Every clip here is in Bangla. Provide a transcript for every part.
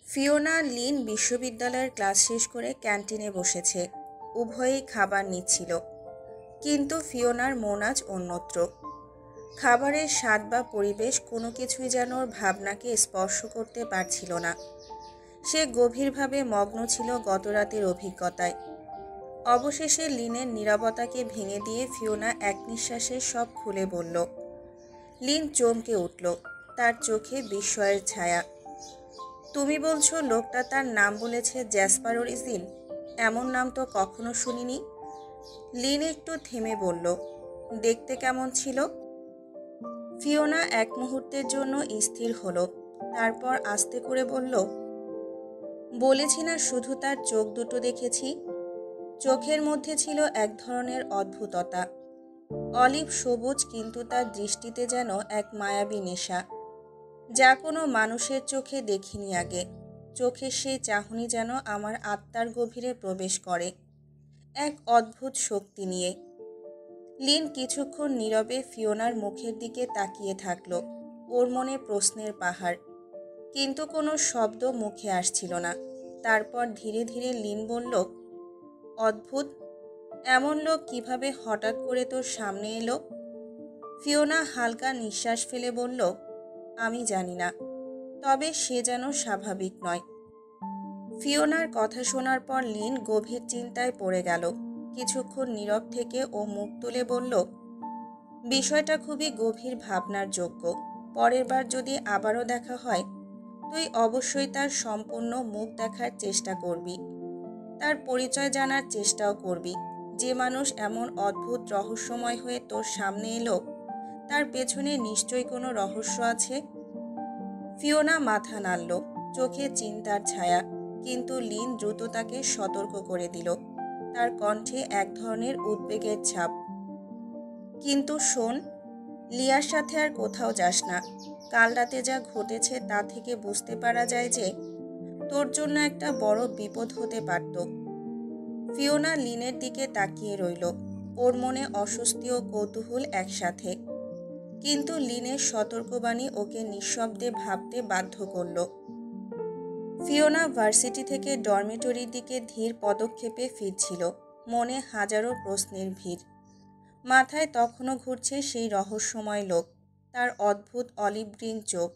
ফিওনা লিন বিশ্ববিদ্যালয়ের ক্লাস শেষ করে ক্যান্টিনে বসেছে। উভয়েই খাবার নিচ্ছিল, কিন্তু ফিওনার মন আজ অন্যত্র। খাবারের স্বাদ বা পরিবেশ কোনো কিছুই যেন ওর ভাবনাকে স্পর্শ করতে পারছিল না। সে গভীরভাবে মগ্ন ছিল গতরাতের অভিজ্ঞতায়। অবশেষে লিনের নীরবতাকে ভেঙে দিয়ে ফিওনা এক নিঃশ্বাসে সব খুলে বলল। লিন চমকে উঠল, তার চোখে বিস্ময়ের ছায়া। তুমি বলছো লোকটা তার নাম বলেছে জ্যাসপার অরিজিন? এমন নাম তো কখনো শুনিনি। লিন একটু থেমে বলল, দেখতে কেমন ছিল? ফিওনা এক মুহূর্তের জন্য স্থির হলো, তারপর আস্তে করে বলল, বলেছি না শুধু তার চোখ দুটো দেখেছি। চোখের মধ্যে ছিল এক ধরনের অদ্ভুততা, অলিভ সবুজ, কিন্তু তার দৃষ্টিতে যেন এক মায়াবী নেশা, যা কোনো মানুষের চোখে দেখিনি আগে। চোখের সেই চাহনি যেন আমার আত্মার গভীরে প্রবেশ করে, এক অদ্ভুত শক্তি নিয়ে। লিন কিছুক্ষণ নীরবে ফিওনার মুখের দিকে তাকিয়ে থাকল। ওর মনে প্রশ্নের পাহাড়, কিন্তু কোনো শব্দ মুখে আসছিল না। তারপর ধীরে ধীরে লিন বলল, অদ্ভুত, এমন লোক কিভাবে হঠাৎ করে তোর সামনে এলো? ফিওনা হালকা নিঃশ্বাস ফেলে বলল, আমি জানি না, তবে সে যেন স্বাভাবিক নয়। ফিওনার কথা শোনার পর লিন গভীর চিন্তায় পড়ে গেল। কিছুক্ষণ নীরব থেকে ও মুখ তুলে বলল, বিষয়টা খুবই গভীর ভাবনার যোগ্য। পরের বার যদি আবারও দেখা হয়, তুই অবশ্যই তার সম্পূর্ণ মুখ দেখার চেষ্টা করবি, তার পরিচয় জানার চেষ্টাও করবি। যে মানুষ এমন অদ্ভুত রহস্যময় হয়ে তোর সামনে এলো, তার পেছনে নিশ্চয়ই কোনো রহস্য আছে। ফিওনা মাথা নাড়ল, চোখে চিন্তার ছায়া, কিন্তু লিন দ্রুত তাকে সতর্ক করে দিল, তার কণ্ঠে এক ধরনের উদ্বেগের ছাপ। কিন্তু শোন, লিয়ার সাথে আর কোথাও যাস না। কাল রাতে যা ঘটেছে তা থেকে বুঝতে পারা যায় যে তোর জন্য একটা বড় বিপদ হতে পারত। ফিওনা লিনের দিকে তাকিয়ে রইল, ওর মনে অস্বস্তি ও কৌতূহল একসাথে। কিন্তু লিনের সতর্কবাণী ওকে নিঃশব্দে ভাবতে বাধ্য করল। ফিওনা ভার্সিটি থেকে ডরমিটরির দিকে ধীর পদক্ষেপে ফিরছিল, মনে হাজারো প্রশ্নের ভিড়। মাথায় তখনও ঘুরছে সেই রহস্যময় লোক, তার অদ্ভুত অলিভ গ্রিন চোখ।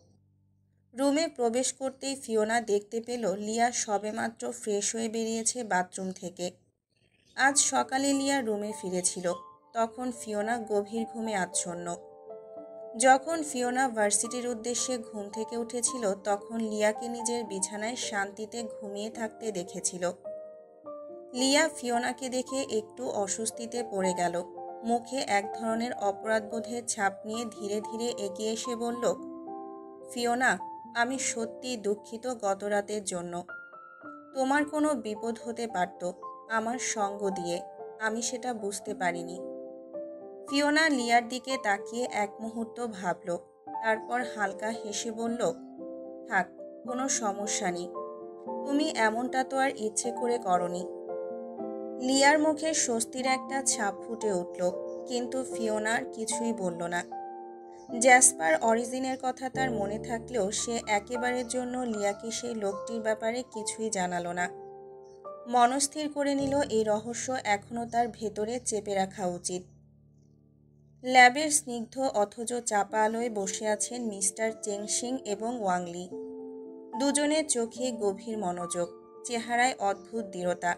রুমে প্রবেশ করতেই ফিওনা দেখতে পেল লিয়া সবেমাত্র ফ্রেশ হয়ে বেরিয়েছে বাথরুম থেকে। আজ সকালে লিয়া রুমে ফিরেছিল, তখন ফিওনা গভীর ঘুমে আচ্ছন্ন। যখন ফিওনা ভার্সিটির উদ্দেশ্যে ঘুম থেকে উঠেছিল, তখন লিয়াকে নিজের বিছানায় শান্তিতে ঘুমিয়ে থাকতে দেখেছিল। লিয়া ফিওনাকে দেখে একটু অস্বস্তিতে পড়ে গেল। মুখে এক ধরনের অপরাধবোধের ছাপ নিয়ে ধীরে ধীরে এগিয়ে এসে বলল, ফিওনা, আমি সত্যিই দুঃখিত গতরাতের জন্য। তোমার কোনো বিপদ হতে পারত আমার সঙ্গ দিয়ে, আমি সেটা বুঝতে পারিনি। ফিওনা লিয়ার দিকে তাকিয়ে এক মুহূর্ত ভাবল, তারপর হালকা হেসে বলল, থাক, কোনো সমস্যা নেই। তুমি এমনটা তো আর ইচ্ছে করে করনি। লিয়ার মুখে স্বস্তির একটা ছাপ ফুটে উঠল, কিন্তু ফিওনার কিছুই বলল না। জ্যাসপার অরিজিনের কথা তার মনে থাকলেও সে একেবারের জন্য লিয়াকে সেই লোকটির ব্যাপারে কিছুই জানালো না। মনস্থির করে নিল এই রহস্য এখনও তার ভেতরে চেপে রাখা উচিত। ল্যাবের স্নিগ্ধ অথচ চাপা আলোয় বসে আছেন মিস্টার চেংশিং এবং ওয়াংলি। দুজনের চোখে গভীর মনোযোগ, চেহারায় অদ্ভুত দৃঢ়তা।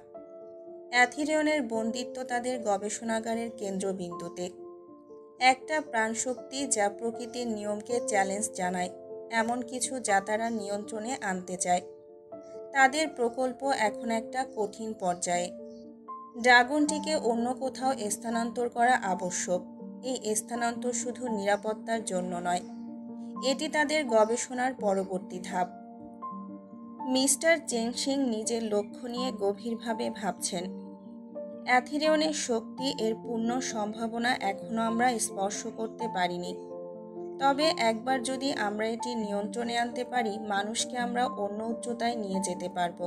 অ্যাথিরিয়নের বন্দিত্ব তাদের গবেষণাগারের কেন্দ্রবিন্দুতে। একটা প্রাণশক্তি যা প্রকৃতির নিয়মকে চ্যালেঞ্জ জানায়, এমন কিছু যা তারা নিয়ন্ত্রণে আনতে চায়। তাদের প্রকল্প এখন একটা কঠিন পর্যায়ে। ড্রাগনটিকে অন্য কোথাও স্থানান্তর করা আবশ্যক। এই স্থানান্তর শুধু নিরাপত্তার জন্য নয়, এটি তাদের গবেষণার পরবর্তী ধাপ। মিস্টার চেংশিং নিজের লক্ষ্য নিয়ে গভীরভাবে ভাবছেন। অ্যাথিরিয়নের শক্তি, এর পূর্ণ সম্ভাবনা এখনও আমরা স্পর্শ করতে পারিনি। তবে একবার যদি আমরা এটি নিয়ন্ত্রণে আনতে পারি, মানুষকে আমরা অন্য উচ্চতায় নিয়ে যেতে পারব।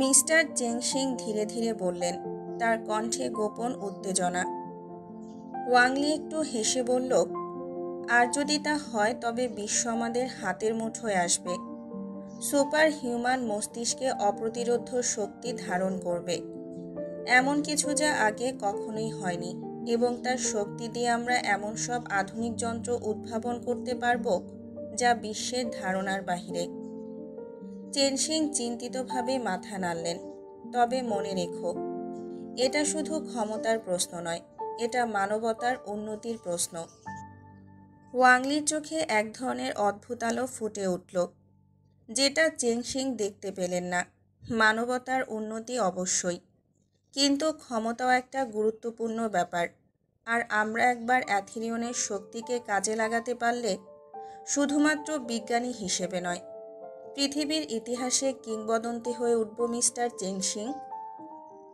মিস্টার চেংশিং ধীরে ধীরে বললেন, তার কণ্ঠে গোপন উত্তেজনা। ওয়াংলি একটু হেসে বলল, আর যদি তা হয় তবে বিশ্ব আমাদের হাতের মুঠোয় আসবে। সুপার হিউম্যান মস্তিষ্কে অপ্রতিরোধ্য শক্তি ধারণ করবে, এমন কিছু যা আগে কখনোই হয়নি, এবং তার শক্তি দিয়ে আমরা এমন সব আধুনিক যন্ত্র উদ্ভাবন করতে পারব যা বিশ্বের ধারণার বাহিরে। চেনশিং চিন্তিতভাবে মাথা নাড়লেন। তবে মনে রেখো, এটা শুধু ক্ষমতার প্রশ্ন নয়, এটা মানবতার উন্নতির প্রশ্ন। ওয়াংলির চোখে এক ধরনের অদ্ভুত আলো ফুটে উঠল, যেটা চেনশিং দেখতে পেলেন না। মানবতার উন্নতি অবশ্যই, কিন্তু ক্ষমতাও একটা গুরুত্বপূর্ণ ব্যাপার। আর আমরা একবার অ্যাথিরিয়নের শক্তিকে কাজে লাগাতে পারলে, শুধুমাত্র বিজ্ঞানী হিসেবে নয়, পৃথিবীর ইতিহাসে কিংবদন্তি হয়ে উঠব মিস্টার চেনশিং।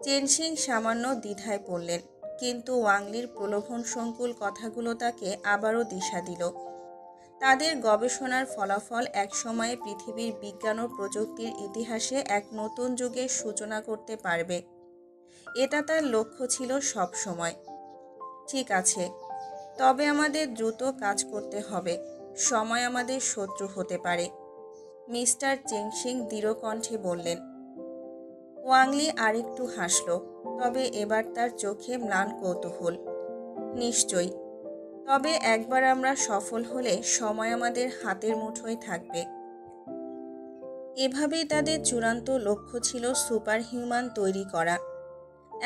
চেনশিং সামান্য দ্বিধায় পড়লেন, কিন্তু ওয়াংলির প্রলোভন সংকুল কথাগুলো তাকে আবারও দিশা দিল। তাদের গবেষণার ফলাফল একসময়ে পৃথিবীর বিজ্ঞান ও প্রযুক্তির ইতিহাসে এক নতুন যুগের সূচনা করতে পারবে। এটা তার লক্ষ্য ছিল সব সময়। ঠিক আছে, তবে আমাদের দ্রুত কাজ করতে হবে। সময় আমাদের শত্রু হতে পারে, মিস্টার চেনশিং দৃঢ় কণ্ঠে বললেন। ওয়াংলি আরেকটু হাসল, তবে এবার তার চোখে ম্লান কৌতূহল। নিশ্চয়ই, তবে একবার আমরা সফল হলে সময় আমাদের হাতের মুঠোয় থাকবে। এভাবেই তাদের চূড়ান্ত লক্ষ্য ছিল সুপার হিউম্যান তৈরি করা,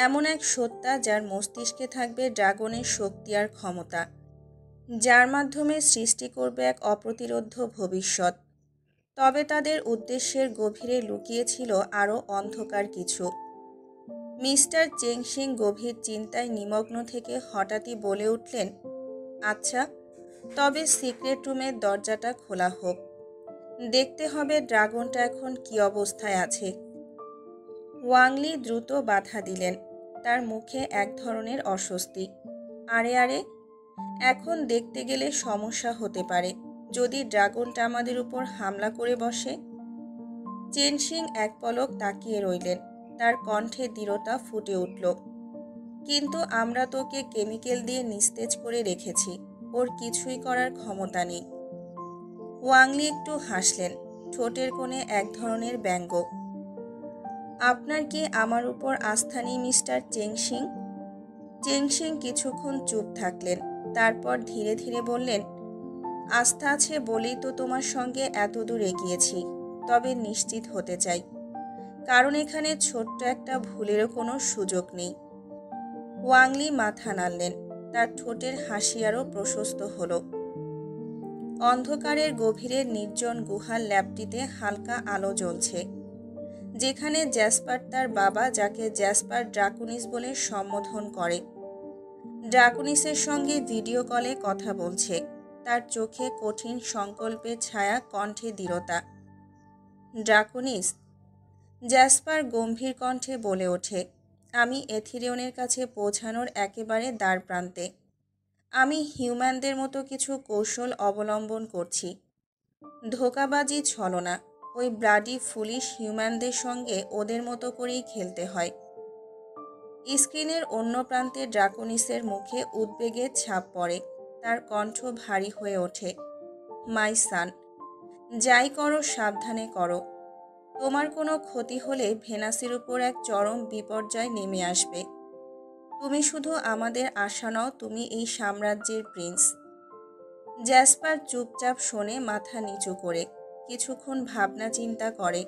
এমন এক সত্তা যার মস্তিষ্কে থাকবে ড্রাগনের শক্তি আর ক্ষমতা, যার মাধ্যমে সৃষ্টি করবে এক অপ্রতিরোধ্য ভবিষ্যৎ। তবে তাদের উদ্দেশ্যের গভীরে লুকিয়েছিল আরও অন্ধকার কিছু। মিস্টার চেনশিং গভীর চিন্তায় নিমগ্ন থেকে হঠাৎই বলে উঠলেন, আচ্ছা, তবে সিক্রেট রুমের দরজাটা খোলা হোক। দেখতে হবে ড্রাগনটা এখন কী অবস্থায় আছে। ওয়াংলি দ্রুত বাধা দিলেন, তার মুখে এক ধরনের অস্বস্তি। আরে আরে, এখন দেখতে গেলে সমস্যা হতে পারে যদি ড্রাগনটা আমাদের উপর হামলা করে বসে। চেনশিং এক পলক তাকিয়ে রইলেন, তার কণ্ঠে দৃঢ়তা ফুটে উঠল। কিন্তু আমরা তোকে কেমিক্যাল দিয়ে নিস্তেজ করে রেখেছি, ওর কিছুই করার ক্ষমতা নেই। ওয়াংলি একটু হাসলেন, ঠোঁটের কোণে এক ধরনের ব্যঙ্গ। আপনার কি আমার উপর আস্থা নেই মিস্টার চেনশিং? চেনশিং কিছুক্ষণ চুপ থাকলেন, তারপর ধীরে ধীরে বললেন, আস্থা আছে বলেই তো তোমার সঙ্গে এত দূর এগিয়েছি। তবে নিশ্চিত হতে চাই, কারণ এখানে ছোট্ট একটা ভুলেরও কোনো সুযোগ নেই। ওয়াংলি মাথা নাড়লেন, তার ঠোঁটের হাসি আরও প্রশস্ত হলো। অন্ধকারের গভীরে নির্জন গুহার ল্যাবটিতে হালকা আলো জ্বলছে, যেখানে জ্যাসপার তার বাবা, যাকে জ্যাসপার ড্রাকুনিস বলে সম্বোধন করে, ড্রাকুনিসের সঙ্গে ভিডিও কলে কথা বলছে। তার চোখে কঠিন সংকল্পের ছায়া, কণ্ঠে দৃঢ়তা। ড্রাকুনিস, জ্যাসপার গম্ভীর কণ্ঠে বলে ওঠে, আমি এথিরিয়নের কাছে পৌঁছানোর একেবারে দ্বার প্রান্তে। আমি হিউম্যানদের মতো কিছু কৌশল অবলম্বন করছি। ধোঁকাবাজি, ছলনা। ওই ব্লাডি ফুলিশ হিউম্যানদের সঙ্গে ওদের মতো করেই খেলতে হয়। স্ক্রিনের অন্য প্রান্তে ড্রাকুনিসের মুখে উদ্বেগের ছাপ পড়ে, তার কণ্ঠ ভারী হয়ে ওঠে। মাই সান, যাই করো সাবধানে করো। তোমার কোনো ক্ষতি হলে ভেনাসের উপর এক চরম বিপর্যয় নেমে আসবে। তুমি শুধু আমাদের আশা নও, তুমি এই সাম্রাজ্যের প্রিন্স। জ্যাসপার চুপচাপ শোনে, মাথা নিচু করে। কিছুক্ষণ ভাবনা চিন্তা করে,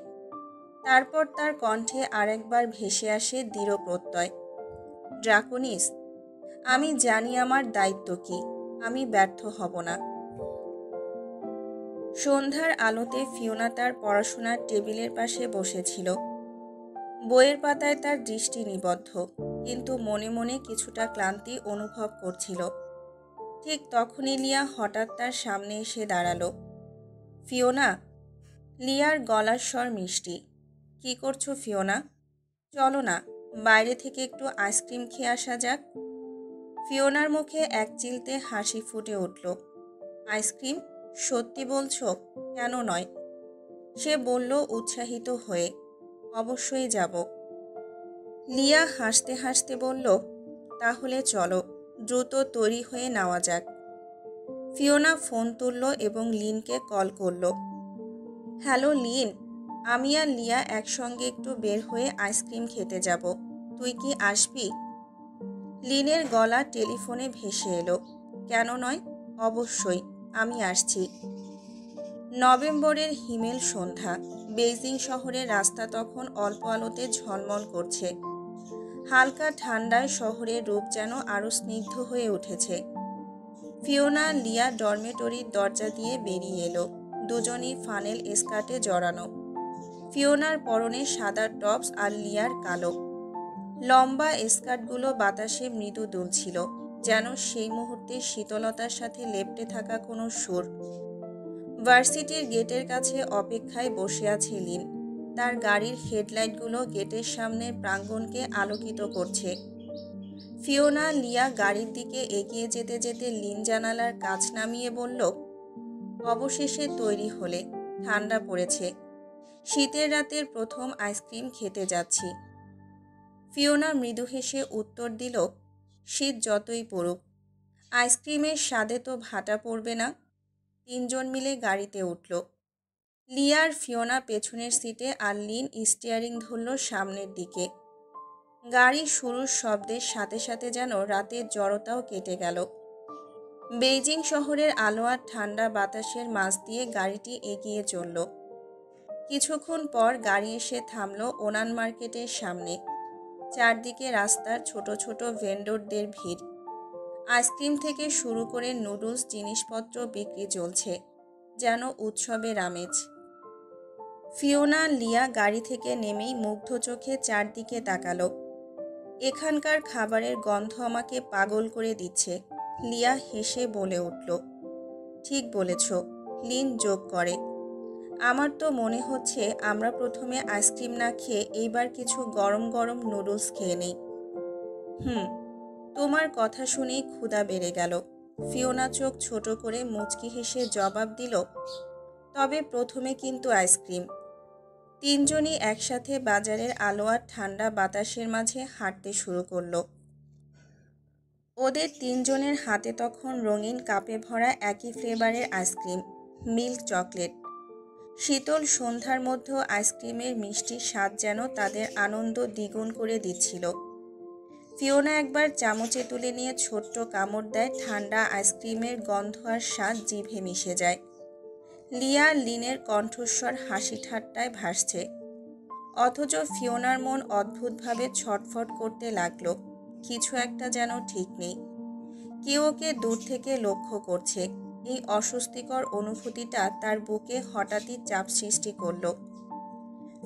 তারপর তার কণ্ঠে আরেকবার ভেসে আসে দৃঢ় প্রত্যয়। ড্রাকুনিস, আমি জানি আমার দায়িত্ব কি। আমি ব্যর্থ হব না। সন্ধ্যার আলোতে ফিওনা তার পড়াশোনার টেবিলের পাশে বসেছিল। বইয়ের পাতায় তার দৃষ্টি নিবদ্ধ, কিন্তু মনে মনে কিছুটা ক্লান্তি অনুভব করছিল। ঠিক তখনই লিয়া হঠাৎ তার সামনে এসে দাঁড়ালো। ফিওনা। লিয়ার গলার স্বর মিষ্টি। কি করছো ফিওনা? চলো না, বাইরে থেকে একটু আইসক্রিম খেয়ে আসা যাক। ফিওনার মুখে এক চিলতে হাসি ফুটে উঠল। আইসক্রিম? সত্যি বলছো? কেন নয়? সে বলল উৎসাহিত হয়ে। অবশ্যই যাব। লিয়া হাসতে হাসতে বলল, তাহলে চলো, দ্রুত তৈরি হয়ে নেওয়া যাক। ফিওনা ফোন তুলল এবং লিনকে কল করল। হ্যালো লিন, আমি আর লিয়া একসঙ্গে একটু বের হয়ে আইসক্রিম খেতে যাব। তুই কি আসবি? লিনের গলা টেলিফোনে ভেসে এলো। কেন নয়, অবশ্যই, আমি আসছি। নভেম্বরের হিমেল সন্ধ্যা। বেইজিং শহরের রাস্তা তখন অল্প আলোতে ঝলমল করছে। হালকা ঠান্ডায় শহরের রূপ যেন আরও স্নিগ্ধ হয়ে উঠেছে। ফিওনা লিয়া ডরমেটরির দরজা দিয়ে বেরিয়ে এলো। দুজনই ফানেল স্কার্টে জড়ানো। ফিওনার পরনে সাদা টপস আর লিয়ার কালো। লম্বা স্কার্টগুলো বাতাসে মৃদু দুলছিল, যেন সেই মুহূর্তে শীতলতার সাথে লেপ্টে থাকা কোনো সুর। ভার্সিটির গেটের কাছে অপেক্ষায় বসে আছে লিন। তার গাড়ির হেডলাইটগুলো গেটের সামনের প্রাঙ্গণকে আলোকিত করছে। ফিওনা লিয়া গাড়ির দিকে এগিয়ে যেতে যেতে লিন জানালার কাঁচ নামিয়ে বলল, অবশেষে তৈরি হলে। ঠান্ডা পড়েছে। শীতের রাতের প্রথম আইসক্রিম খেতে যাচ্ছি। ফিওনা মৃদু হেসে উত্তর দিল, শীত যতই পড়ুক, আইসক্রিমের স্বাদে তো ভাটা পড়বে না। তিনজন মিলে গাড়িতে উঠল। লিয়ার ফিওনা পেছনের সিটে আর লিন স্টিয়ারিং ধরল সামনের দিকে। গাড়ি শুরুর শব্দের সাথে সাথে যেন রাতের জড়তাও কেটে গেল। বেইজিং শহরের আলো আর ঠান্ডা বাতাসের মাঝ দিয়ে গাড়িটি এগিয়ে চলল। কিছুক্ষণ পর গাড়ি এসে থামল ওনান মার্কেটের সামনে। চারদিকে রাস্তার ছোট ছোট ভেন্ডরদের ভিড়। আইসক্রিম থেকে শুরু করে নুডলস জিনিসপত্র বিক্রি চলছে, যেন উৎসবের আমেজ। ফিওনা লিয়া গাড়ি থেকে নেমেই মুগ্ধ চোখে চারদিকে তাকালো। এখানকার খাবারের গন্ধ আমাকে পাগল করে দিচ্ছে। লিয়া হেসে বলে উঠল, ঠিক বলেছ। লিন যোগ করে, আমার তো মনে হচ্ছে আমরা প্রথমে আইসক্রিম না খেয়ে এইবার কিছু গরম গরম নুডলস খেয়ে নেই। তোমার কথা শুনেই ক্ষুধা বেড়ে গেল। ফিওনা চোখ ছোট করে মুচকি হেসে জবাব দিল, তবে প্রথমে কিন্তু আইসক্রিম। তিনজনই একসাথে বাজারের আলো আর ঠান্ডা বাতাসের মাঝে হাঁটতে শুরু করলো। ওদের তিনজনের হাতে তখন রঙিন কাপে ভরা একই ফ্লেভারের আইসক্রিম, মিল্ক চকলেট। শীতল সন্ধ্যার মধ্যেও আইসক্রিমের মিষ্টি স্বাদ যেন তাদের আনন্দ দ্বিগুণ করে দিচ্ছিল। ফিওনা একবার চামচে তুলে নিয়ে ছোট্ট কামড় দেয়। ঠান্ডা আইসক্রিমের গন্ধ আর স্বাদ জিভে মিশে যায়। লিয়া লিনের কণ্ঠস্বর হাসি ঠাট্টায় ভাসছে, অথচ ফিওনার মন অদ্ভুতভাবে ছটফট করতে লাগলো। কিছু একটা যেন ঠিক নেই। কেউ ওকে দূর থেকে লক্ষ্য করছে। এই অস্বস্তিকর অনুভূতিটা তার বুকে হঠাৎই চাপ সৃষ্টি করলো।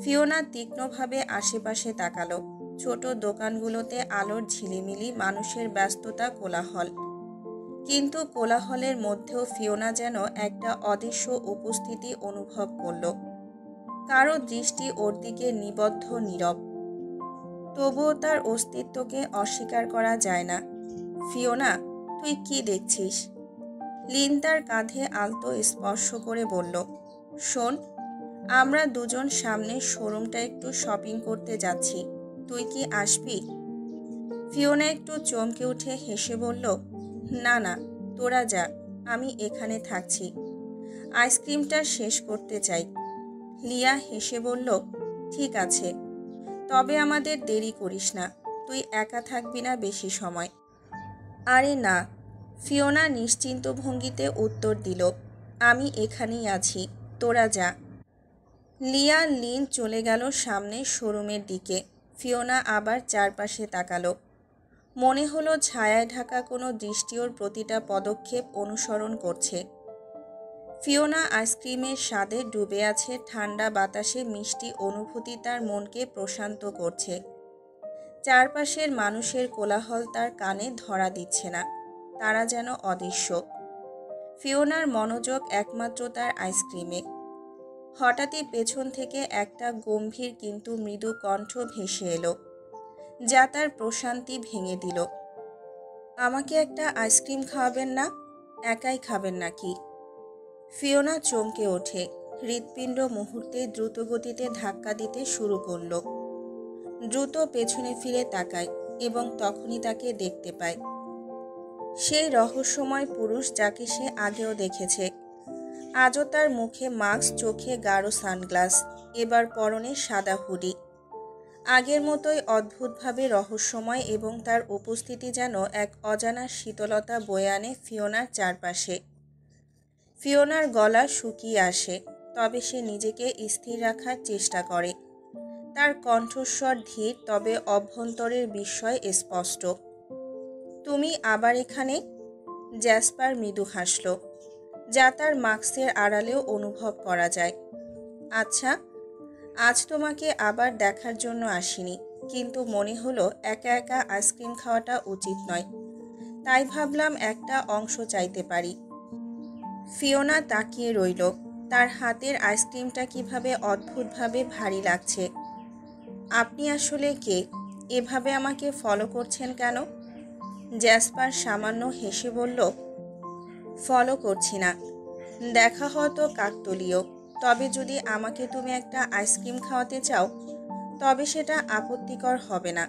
ফিওনা তীক্ষ্ণভাবে আশেপাশে তাকালো। ছোট দোকানগুলোতে আলোর ঝিলিমিলি, মানুষের ব্যস্ততা, কোলাহল। কিন্তু কোলাহলের মধ্যেও ফিওনা যেন একটা অদৃশ্য উপস্থিতি অনুভব করল। কারো দৃষ্টি ওর দিকে নিবদ্ধ, নীরব। তবুও তার অস্তিত্বকে অস্বীকার করা যায় না। ফিওনা, তুই কি দেখছিস? লিন তার কাঁধে আলতো স্পর্শ করে বলল, শোন, আমরা দুজন সামনের শোরুমটা একটু শপিং করতে যাচ্ছি। তুই কি আসবি? ফিওনা একটু চমকে উঠে হেসে বলল, না না, তোরা যা, আমি এখানে থাকছি। আইসক্রিমটা শেষ করতে চাই। লিয়া হেসে বলল, ঠিক আছে, তবে আমাদের দেরি করিস না। তুই একা থাকবি না বেশি সময়। আরে না, ফিওনা নিশ্চিন্ত ভঙ্গিতে উত্তর দিল, আমি এখানেই আছি, তোরা যা। লিয়া লিন চলে গেল সামনের শোরুমের দিকে। ফিওনা আবার চারপাশে তাকালো। মনে হলো ছায়ায় ঢাকা কোনো দৃষ্টি ওর প্রতিটা পদক্ষেপ অনুসরণ করছে। ফিওনা আইসক্রিমের স্বাদে ডুবে আছে। ঠান্ডা বাতাসে মিষ্টি অনুভূতি তার মনকে প্রশান্ত করছে। চারপাশের মানুষের কোলাহল তার কানে ধরা দিচ্ছে না, তারা যেন অদৃশ্য। ফিওনার মনোযোগ একমাত্র তার আইসক্রিমে। হঠাৎই পেছন থেকে একটা গম্ভীর কিন্তু মৃদু কণ্ঠ ভেসে এলো, যা তার প্রশান্তি ভেঙে দিল। আমাকে একটা আইসক্রিম খাওয়াবেন না? একাই খাবেন নাকি? ফিওনা চমকে ওঠে। হৃৎপিণ্ড মুহূর্তে দ্রুতগতিতে ধাক্কা দিতে শুরু করল। দ্রুত পেছনে ফিরে তাকায় এবং তখনই তাকে দেখতে পায়। সেই রহস্যময় পুরুষ যাকে সে আগেও দেখেছে। আজও তার মুখে মাস্ক, চোখে গাঢ় সানগ্লাস, এবার পরনে সাদা হুডি। আগের মতোই অদ্ভুতভাবে রহস্যময়, এবং তার উপস্থিতি যেন এক অজানা শীতলতা বয়ে আনে ফিওনার চারপাশে। ফিওনার গলা শুকিয়ে আসে, তবে সে নিজেকে স্থির রাখার চেষ্টা করে। তার কণ্ঠস্বর ধীর, তবে অভ্যন্তরের বিস্ময় স্পষ্ট। তুমি আবার এখানে? জ্যাসপার মৃদু হাসল, যা তার মাস্কের আড়ালেও অনুভব করা যায়। আচ্ছা, আজ তোমাকে আবার দেখার জন্য আসিনি, কিন্তু মনে হলো একা একা আইসক্রিম খাওয়াটা উচিত নয়, তাই ভাবলাম একটা অংশ চাইতে পারি। ফিওনা তাকিয়ে রইল, তার হাতের আইসক্রিমটা কিভাবে অদ্ভুতভাবে ভারী লাগছে। আপনি আসলে কে? এভাবে আমাকে ফলো করছেন কেন? জ্যাসপার সামান্য হেসে বলল, ফলো করছি না, দেখা হয়তো কাকতালীয়, তবে যদি আমাকে তুমি একটা আইসক্রিম খাওয়াতে চাও তবে সেটা আপত্তিকর হবে না।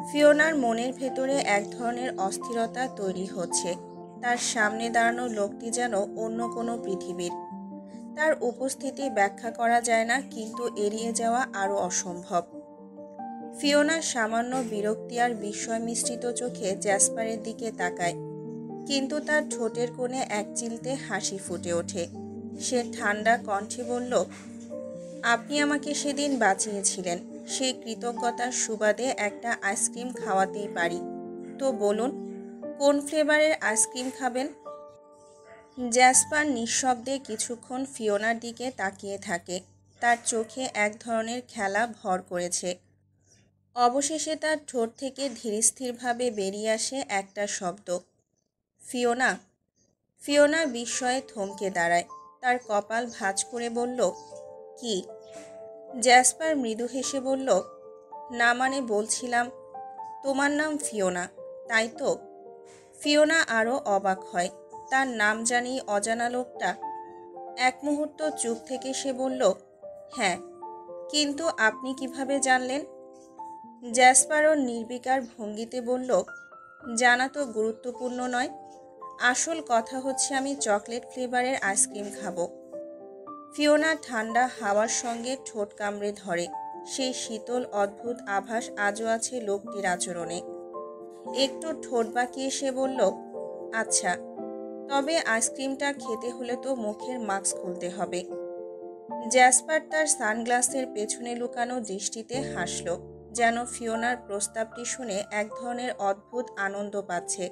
ফিওনার মনের ভেতরে এক ধরনের অস্থিরতা তৈরি হচ্ছে। তার সামনে দাঁড়ানো লোকটি যেন অন্য কোনো পৃথিবীর। তার উপস্থিতি ব্যাখ্যা করা যায় না, কিন্তু এড়িয়ে যাওয়া আরও অসম্ভব। ফিওনা সামান্য বিরক্তি আর বিস্ময় মিশ্রিত চোখে জ্যাসপারের দিকে তাকায়, কিন্তু তার ঠোঁটের কোণে এক চিলতে হাসি ফুটে ওঠে। সে ঠান্ডা কণ্ঠে বলল, আপনি আমাকে সেদিন বাঁচিয়েছিলেন, সেই কৃতজ্ঞতার সুবাদে একটা আইসক্রিম খাওয়াতেই পারি। তো বলুন, কোন ফ্লেভারের আইসক্রিম খাবেন? জ্যাসপার নিঃশব্দে কিছুক্ষণ ফিওনার দিকে তাকিয়ে থাকে। তার চোখে এক ধরনের খেলা ভর করেছে। অবশেষে তার ঠোঁট থেকে ধীরস্থিরভাবে বেরিয়ে আসে একটা শব্দ, ফিওনা। ফিওনা বিস্ময়ে থমকে দাঁড়ায়, তার কপাল ভাঁজ করে বলল, কি? জ্যাসপার মৃদু হেসে বলল, না মানে বলছিলাম, তোমার নাম ফিওনা, তাই তো? ফিওনা আরও অবাক হয়, তার নাম জানি অজানা লোকটা। এক মুহূর্ত চুপ থেকে সে বলল, হ্যাঁ, কিন্তু আপনি কিভাবে জানলেন? জ্যাসপারও নির্বিকার ভঙ্গিতে বলল, জানা তো গুরুত্বপূর্ণ নয়, আসল কথা হচ্ছে আমি চকলেট ফ্লেভারের আইসক্রিম খাবো। ফিওনা ঠান্ডা হাওয়ার সঙ্গে ঠোঁট কামড়ে ধরে। সেই শীতল অদ্ভুত আভাস আজও আছে লোকটির আচরণে। একটু ঠোঁট বাঁকিয়ে সে বলল, আচ্ছা, তবে আইসক্রিমটা খেতে হলে তো মুখের মাস্ক খুলতে হবে। জ্যাসপার তার সানগ্লাসের পেছনে লুকানো দৃষ্টিতে হাসল, যেন ফিওনার প্রস্তাবটি শুনে এক ধরনের অদ্ভুত আনন্দ পাচ্ছে,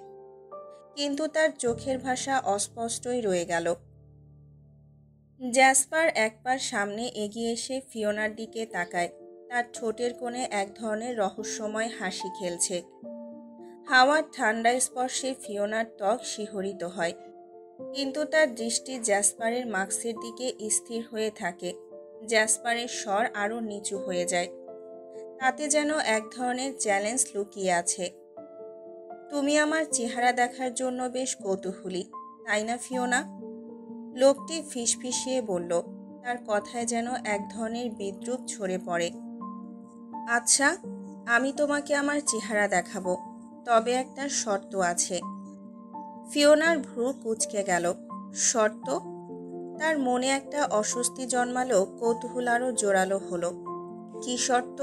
কিন্তু তার চোখের ভাষা অস্পষ্টই রয়ে গেল। জ্যাসপার এক পা সামনে এগিয়ে এসে ফিওনার দিকে তাকায়, তার ঠোঁটের কোণে এক ধরনের রহস্যময় হাসি খেলছে। হাওয়ার ঠান্ডা স্পর্শে ফিওনার ত্বক শিহরিত হয়, কিন্তু তার দৃষ্টি জ্যাসপারের মাস্কের দিকে স্থির হয়ে থাকে। জ্যাসপারের স্বর আরও নিচু হয়ে যায়, তাতে যেন এক ধরনের চ্যালেঞ্জ লুকিয়ে আছে। তুমি আমার চেহারা দেখার জন্য বেশ কৌতূহলী, তাই না ফিওনা? লোকটি ফিসফিসিয়ে বলল, তার কথায় যেন এক ধরনের বিদ্রূপ ঝরে পড়ে। আচ্ছা, আমি তোমাকে আমার চেহারা দেখাবো, তবে একটা শর্ত আছে। ফিওনার ভ্রু কুঁচকে গেল। শর্ত? তার মনে একটা অস্বস্তি জন্মালো, কৌতূহল আরও জোরালো হলো। কি শর্ত?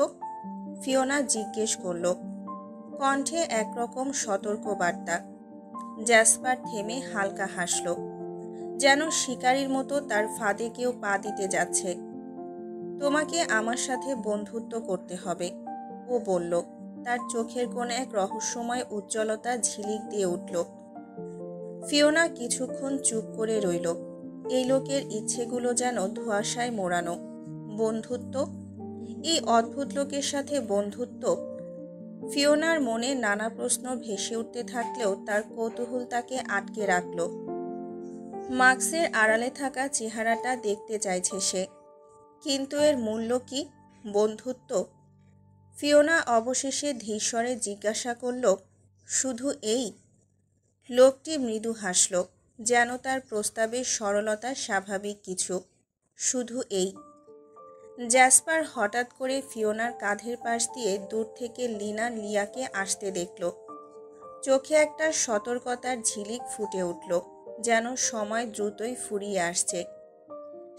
ফিওনা জিজ্ঞেস করল, কণ্ঠে একরকম সতর্ক বার্তা। জ্যাসপার থেমে হালকা হাসল, যেন শিকারীর মতো তার ফাঁদে কেউ পা দিতে যাচ্ছে। তোমাকে আমার সাথে বন্ধুত্ব করতে হবে, ও বলল। তার চোখের কোণে এক রহস্যময় উজ্জ্বলতা ঝিলিক দিয়ে উঠল। ফিওনা কিছুক্ষণ চুপ করে রইল। এই লোকের ইচ্ছেগুলো যেন ধোঁয়াশায় মোড়ানো। বন্ধুত্ব? এই অদ্ভুত লোকের সাথে বন্ধুত্ব? ফিওনার মনে নানা প্রশ্ন ভেসে উঠতে থাকলেও তার কৌতূহল তাকে আটকে রাখল। মাস্কের আড়ালে থাকা চেহারাটা দেখতে চাইছে সে, কিন্তু এর মূল্য কি? বন্ধুত্ব? ফিওনা অবশেষে ধীরস্বরে জিজ্ঞাসা করল, শুধু এই? লোকটি মৃদু হাসল, যেন তার প্রস্তাবের সরলতা স্বাভাবিক কিছু। শুধু এই? জ্যাসপার হঠাৎ করে ফিওনার কাঁধের পাশ দিয়ে দূর থেকে লিয়াকে আসতে দেখল। চোখে একটা সতর্কতার ঝিলিক ফুটে উঠল। যেন সময় দ্রুতই ফুরিয়ে আসছে।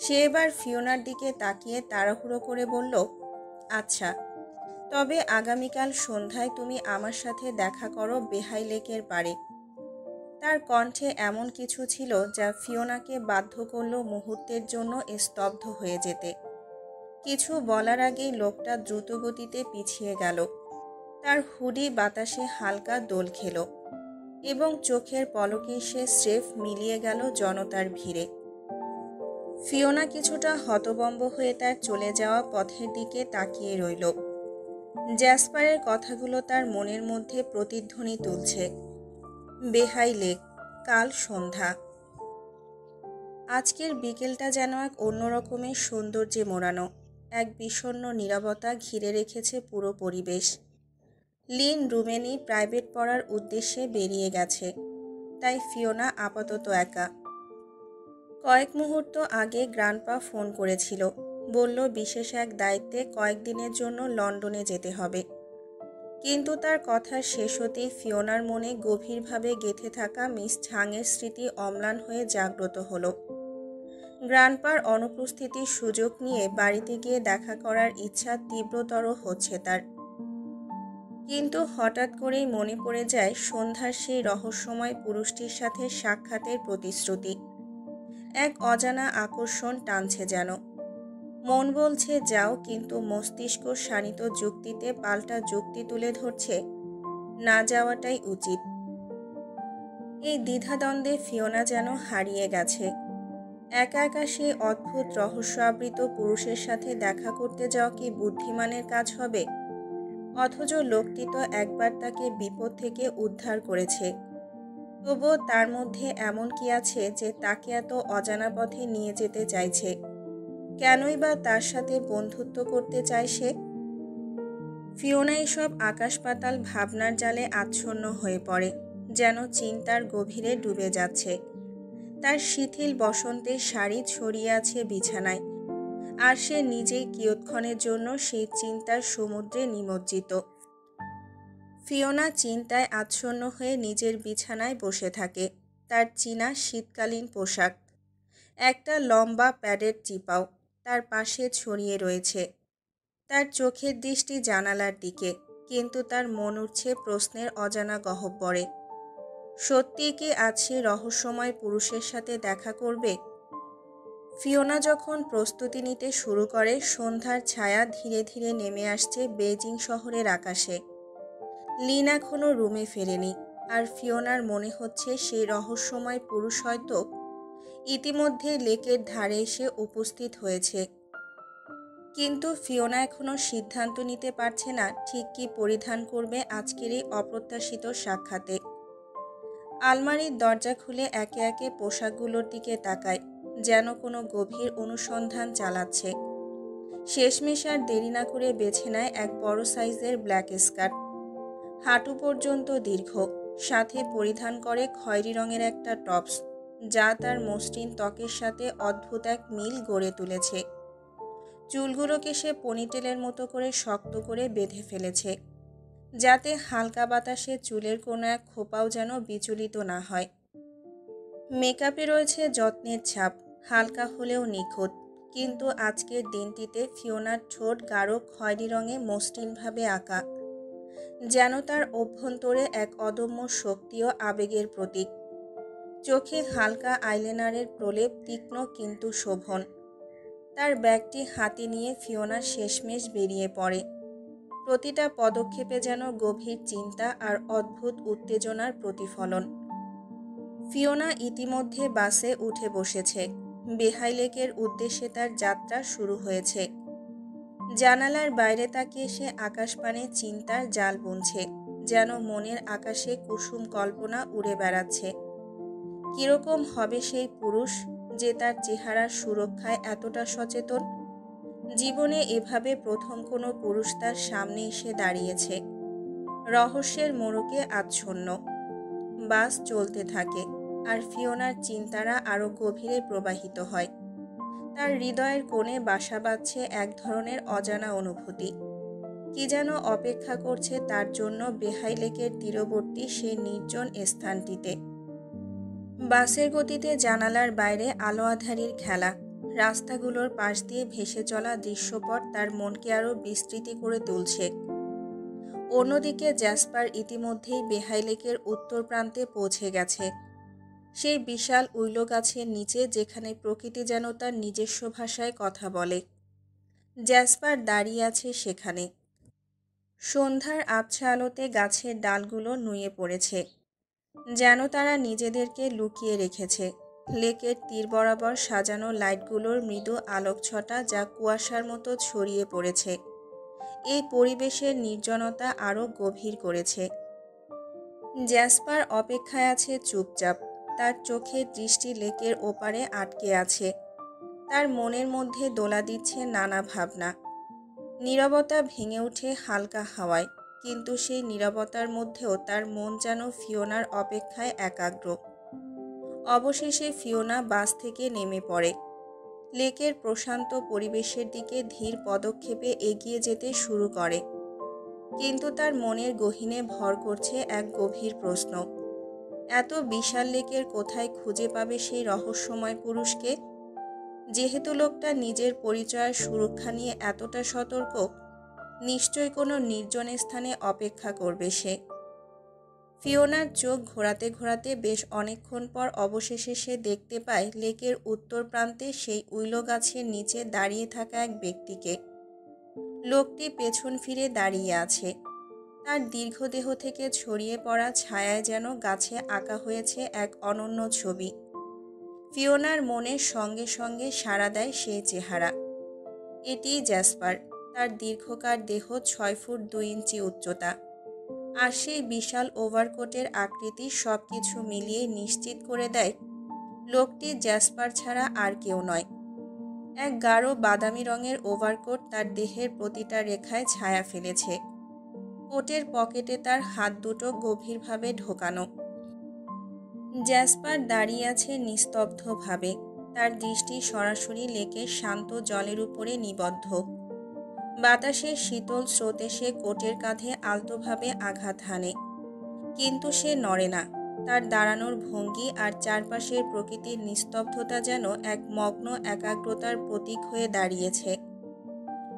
সে এবার ফিওনার দিকে তাকিয়ে তাড়াহুড়ো করে বলল, আচ্ছা, তবে আগামীকাল সন্ধ্যায় তুমি আমার সাথে দেখা করো বেহাই লেকের পাড়ে। তার কণ্ঠে এমন কিছু ছিল যা ফিওনাকে বাধ্য করল মুহূর্তের জন্য স্তব্ধ হয়ে যেতে। কিছু বলার আগেই লোকটা দ্রুতগতিতে পিছিয়ে গেল। তার হুডি বাতাসে হালকা দোল খেল এবং চোখের পলকে সে স্রেফ মিলিয়ে গেল জনতার ভিড়ে। ফিওনা কিছুটা হতবম্ব হয়ে তার চলে যাওয়া পথের দিকে তাকিয়ে রইল। জ্যাসপারের কথাগুলো তার মনের মধ্যে প্রতিধ্বনি তুলছে। বেহাই লেক, কাল সন্ধ্যা। আজকের বিকেলটা যেন এক অন্যরকমের সৌন্দর্যে মোড়ানো। এক বিষণ্ণ নীরবতা ঘিরে রেখেছে পুরো পরিবেশ। লিন রুমেনি প্রাইভেট পড়ার উদ্দেশ্যে বেরিয়ে গেছে, তাই ফিওনা আপাতত একা। কয়েক মুহূর্ত আগে গ্র্যান্ডপা ফোন করেছিল, বলল বিশেষ এক দায়িত্বে কয়েকদিনের জন্য লন্ডনে যেতে হবে। কিন্তু তার কথা শেষ হতেই ফিওনার মনে গভীরভাবে গেঁথে থাকা মিস ঝাংয়ের স্মৃতি অম্লান হয়ে জাগ্রত হলো। গ্র্যান্ডপার অনুপস্থিতির সুযোগ নিয়ে বাড়িতে গিয়ে দেখা করার ইচ্ছা তীব্রতর হচ্ছে তার। কিন্তু হঠাৎ করেই মনে পড়ে যায় সন্ধ্যার সেই রহস্যময় পুরুষটির সাথে সাক্ষাতের প্রতিশ্রুতি। এক অজানা আকর্ষণ টানছে যেন। মন বলছে যাও, কিন্তু মস্তিষ্ক শানিত যুক্তিতে পাল্টা যুক্তি তুলে ধরছে না যাওয়াটাই উচিত। এই দ্বিধাদ্বন্দ্বে ফিওনা যেন হারিয়ে গেছে। একা একা সেই অদ্ভুত রহস্যাবৃত পুরুষের সাথে দেখা করতে যাওয়া কি বুদ্ধিমানের কাজ হবে? অথচ লোকটি তো একবার তাকে বিপদ থেকে উদ্ধার করেছে। তবুও তার মধ্যে এমন কি আছে যে তাকে এত অজানা পথে নিয়ে যেতে চাইছে? কেনই বা তার সাথে বন্ধুত্ব করতে চায় সে? ফিওনা এসব আকাশ পাতাল ভাবনার জালে আচ্ছন্ন হয়ে পড়ে, যেন চিন্তার গভীরে ডুবে যাচ্ছে। তার শিথিল বসন্তের শাড়ি ছড়িয়ে আছে বিছানায়, আর সে নিজেই কিয়ৎক্ষণের জন্য সেই চিন্তার সমুদ্রে নিমজ্জিত। ফিওনা চিন্তায় আচ্ছন্ন হয়ে নিজের বিছানায় বসে থাকে। তার চীনা শীতকালীন পোশাক, একটা লম্বা প্যাডের চিপাও তার পাশে ছড়িয়ে রয়েছে। তার চোখের দৃষ্টি জানালার দিকে, কিন্তু তার মন উঠছে প্রশ্নের অজানা গহ্বরে। সত্যিই কি আজ সে রহস্যময় পুরুষের সাথে দেখা করবে? ফিওনা যখন প্রস্তুতি নিতে শুরু করে, সন্ধ্যার ছায়া ধীরে ধীরে নেমে আসছে বেইজিং শহরের আকাশে। লিন এখনও রুমে ফেরেনি, আর ফিওনার মনে হচ্ছে সেই রহস্যময় পুরুষ হয়তো ইতিমধ্যে লেকের ধারে এসে উপস্থিত হয়েছে। কিন্তু ফিওনা এখনও সিদ্ধান্ত নিতে পারছে না ঠিক কী পরিধান করবে আজকের এই অপ্রত্যাশিত সাক্ষাতে। আলমারির দরজা খুলে একে একে পোশাকগুলোর দিকে তাকায়, যেন কোনো গভীর অনুসন্ধান চালাচ্ছে। শেষমেশ আর দেরি না করে বেছে নেয় এক বড় সাইজের ব্ল্যাক স্কার্ট, হাঁটু পর্যন্ত দীর্ঘ। সাথে পরিধান করে খয়েরি রঙের একটা টপস, যা তার মসৃণ ত্বকের সাথে অদ্ভুত এক মিল গড়ে তুলেছে। চুলগুলোকে সে পনিটেলের মতো করে শক্ত করে বেঁধে ফেলেছে, যাতে হালকা বাতাসে চুলের কোনো এক খোপাও যেন বিচলিত না হয়। মেকআপে রয়েছে যত্নের ছাপ, হালকা হলেও নিখুঁত। কিন্তু আজকের দিনটিতে ফিওনার ঠোঁট গাঢ় খয়েরি রঙে মসৃণভাবে আঁকা, যেন তার অভ্যন্তরে এক অদম্য শক্তি ও আবেগের প্রতীক। চোখে হালকা আইলাইনারের প্রলেপ তীক্ষ্ণ কিন্তু শোভন। তার ব্যাগটি হাতে নিয়ে ফিওনা শেষমেশ বেরিয়ে পড়ে। প্রতিটা পদক্ষেপে যেন গভীর চিন্তা আর অদ্ভুত উত্তেজনার প্রতিফলন। ফিওনা ইতিমধ্যে বাসে উঠে বসেছে। বেহাই লেকের উদ্দেশ্যে তার যাত্রা শুরু হয়েছে। জানালার বাইরে তাকিয়ে সে আকাশপানে চিন্তার জাল বুনছে, যেন মনের আকাশে কুসুম কল্পনা উড়ে বেড়াচ্ছে। কিরকম হবে সেই পুরুষ যে তার চেহারার সুরক্ষায় এতটা সচেতন? জীবনে এভাবে প্রথম কোনো পুরুষ তার সামনে এসে দাঁড়িয়েছে, রহস্যের মোড়কে আচ্ছন্ন। বাস চলতে থাকে, আর ফিওনার চিন্তারা আরও গভীরে প্রবাহিত হয়। তার হৃদয়ের কোণে বাসা বাঁধছে এক ধরনের অজানা অনুভূতি। কি যেন অপেক্ষা করছে তার জন্য বেহাই লেকের তীরবর্তী সেই নির্জন স্থানটিতে। বাসের গতিতে জানালার বাইরে আলো আঁধারির খেলা, রাস্তাগুলোর পাশ দিয়ে ভেসে চলা দৃশ্যপট তার মনকে আরও বিস্তৃতি করে তুলছে। অন্যদিকে জ্যাসপার ইতিমধ্যেই বেহাই লেকের উত্তর প্রান্তে পৌঁছে গেছে, সেই বিশাল উইলো গাছের নিচে যেখানে প্রকৃতি যেন তার নিজস্ব ভাষায় কথা বলে। জ্যাসপার দাঁড়িয়ে আছে সেখানে। সন্ধ্যার আবছা আলোতে গাছের ডালগুলো নুয়ে পড়েছে, যেন তারা নিজেদেরকে লুকিয়ে রেখেছে। লেকের তীর বরাবর সাজানো লাইটগুলোর মৃদু আলোকছটা যা কুয়াশার মতো ছড়িয়ে পড়েছে এই পরিবেশের নির্জনতা আরও গভীর করেছে। জ্যাসপার অপেক্ষায় আছে চুপচাপ, তার চোখের দৃষ্টি লেকের ওপারে আটকে আছে। তার মনের মধ্যে দোলা দিচ্ছে নানা ভাবনা। নীরবতা ভেঙে ওঠে হালকা হাওয়ায়, কিন্তু সেই নীরবতার মধ্যেও তার মন যেন ফিওনার অপেক্ষায় একাগ্র। অবশেষে ফিওনা বাস থেকে নেমে পড়ে, লেকের প্রশান্ত পরিবেশের দিকে ধীর পদক্ষেপে এগিয়ে যেতে শুরু করে। কিন্তু তার মনের গহীনে ভর করছে এক গভীর প্রশ্ন। এত বিশাল লেকের কোথায় খুঁজে পাবে সেই রহস্যময় পুরুষকে? যেহেতু লোকটা নিজের পরিচয়ের সুরক্ষা নিয়ে এতটা সতর্ক, নিশ্চয়ই কোনো নির্জন স্থানে অপেক্ষা করবে সে। ফিওনার চোখ ঘোরাতে ঘোরাতে বেশ অনেকক্ষণ পর অবশেষে সে দেখতে পায় লেকের উত্তর প্রান্তে সেই উইলো গাছের নিচে দাঁড়িয়ে থাকা এক ব্যক্তিকে। লোকটি পেছন ফিরে দাঁড়িয়ে আছে, তার দীর্ঘদেহ থেকে ছড়িয়ে পড়া ছায়ায় যেন গাছে আঁকা হয়েছে এক অনন্য ছবি। ফিওনার মনের সঙ্গে সঙ্গে সাড়া দেয় সেই চেহারা। এটিই জ্যাসপার, তার দীর্ঘকার দেহ 6 ফুট 2 ইঞ্চি উচ্চতা, আর সেই বিশাল ওভারকোটের আকৃতি সব কিছু মিলিয়ে নিশ্চিত করে দেয় লোকটি জ্যাসপার ছাড়া আর কেউ নয়। এক গাঢ় বাদামি রঙের ওভারকোট তার দেহের প্রতিটা রেখায় ছায়া ফেলেছে। কোটের পকেটে তার হাত দুটো গভীরভাবে ঢোকানো। জ্যাসপার দাঁড়িয়ে আছে নিস্তব্ধভাবে, তার দৃষ্টি সরাসরি লেকের শান্ত জলের উপরে নিবদ্ধ। বাতাসের শীতল স্রোতে সে কোটের কাঁধে আলতোভাবে আঘাত হানে, কিন্তু সে নড়ে না। তার দাঁড়ানোর ভঙ্গি আর চারপাশের প্রকৃতির নিস্তব্ধতা যেন এক মগ্ন একাগ্রতার প্রতীক হয়ে দাঁড়িয়েছে।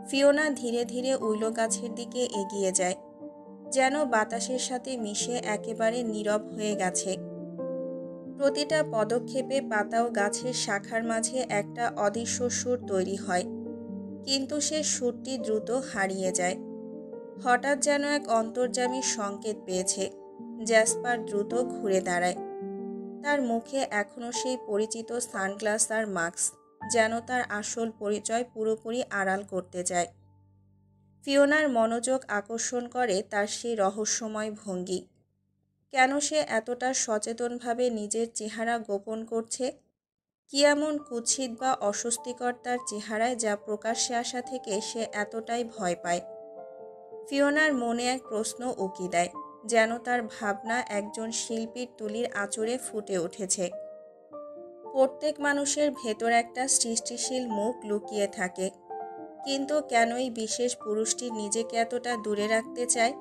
ফিওনা ধীরে ধীরে উইলো গাছের দিকে এগিয়ে যায়, যেন বাতাসের সাথে মিশে একেবারে নীরব হয়ে গেছে। প্রতিটা পদক্ষেপে পাতা ও গাছের শাখার মাঝে একটা অদৃশ্য সুর তৈরি হয়, কিন্তু সে সুরটি দ্রুত হারিয়ে যায়। হঠাৎ যেন এক অন্তর্যামী সংকেত পেয়েছে। জ্যাসপার দ্রুত ঘুরে দাঁড়ায়, তার মুখে এখনও সেই পরিচিত সানগ্লাস আর মাস্ক, যেন তার আসল পরিচয় পুরোপুরি আড়াল করতে চায়। ফিওনার মনোযোগ আকর্ষণ করে তার সেই রহস্যময় ভঙ্গি। কেন সে এতটা সচেতনভাবে নিজের চেহারা গোপন করছে? কি এমন কুৎসিত বা অস্বস্তিকর তার চেহারায় যা প্রকাশ্যে আসা থেকে সে এতটাই ভয় পায়? ফিওনার মনে এক প্রশ্ন উকি দেয়, যেন তার ভাবনা একজন শিল্পীর তুলির আঁচড়ে ফুটে উঠেছে। প্রত্যেক মানুষের ভেতর একটা সৃষ্টিশীল মুখ লুকিয়ে থাকে, কিন্তু কেন এই বিশেষ পুরুষটি নিজেকে এতটা দূরে রাখতে চায়?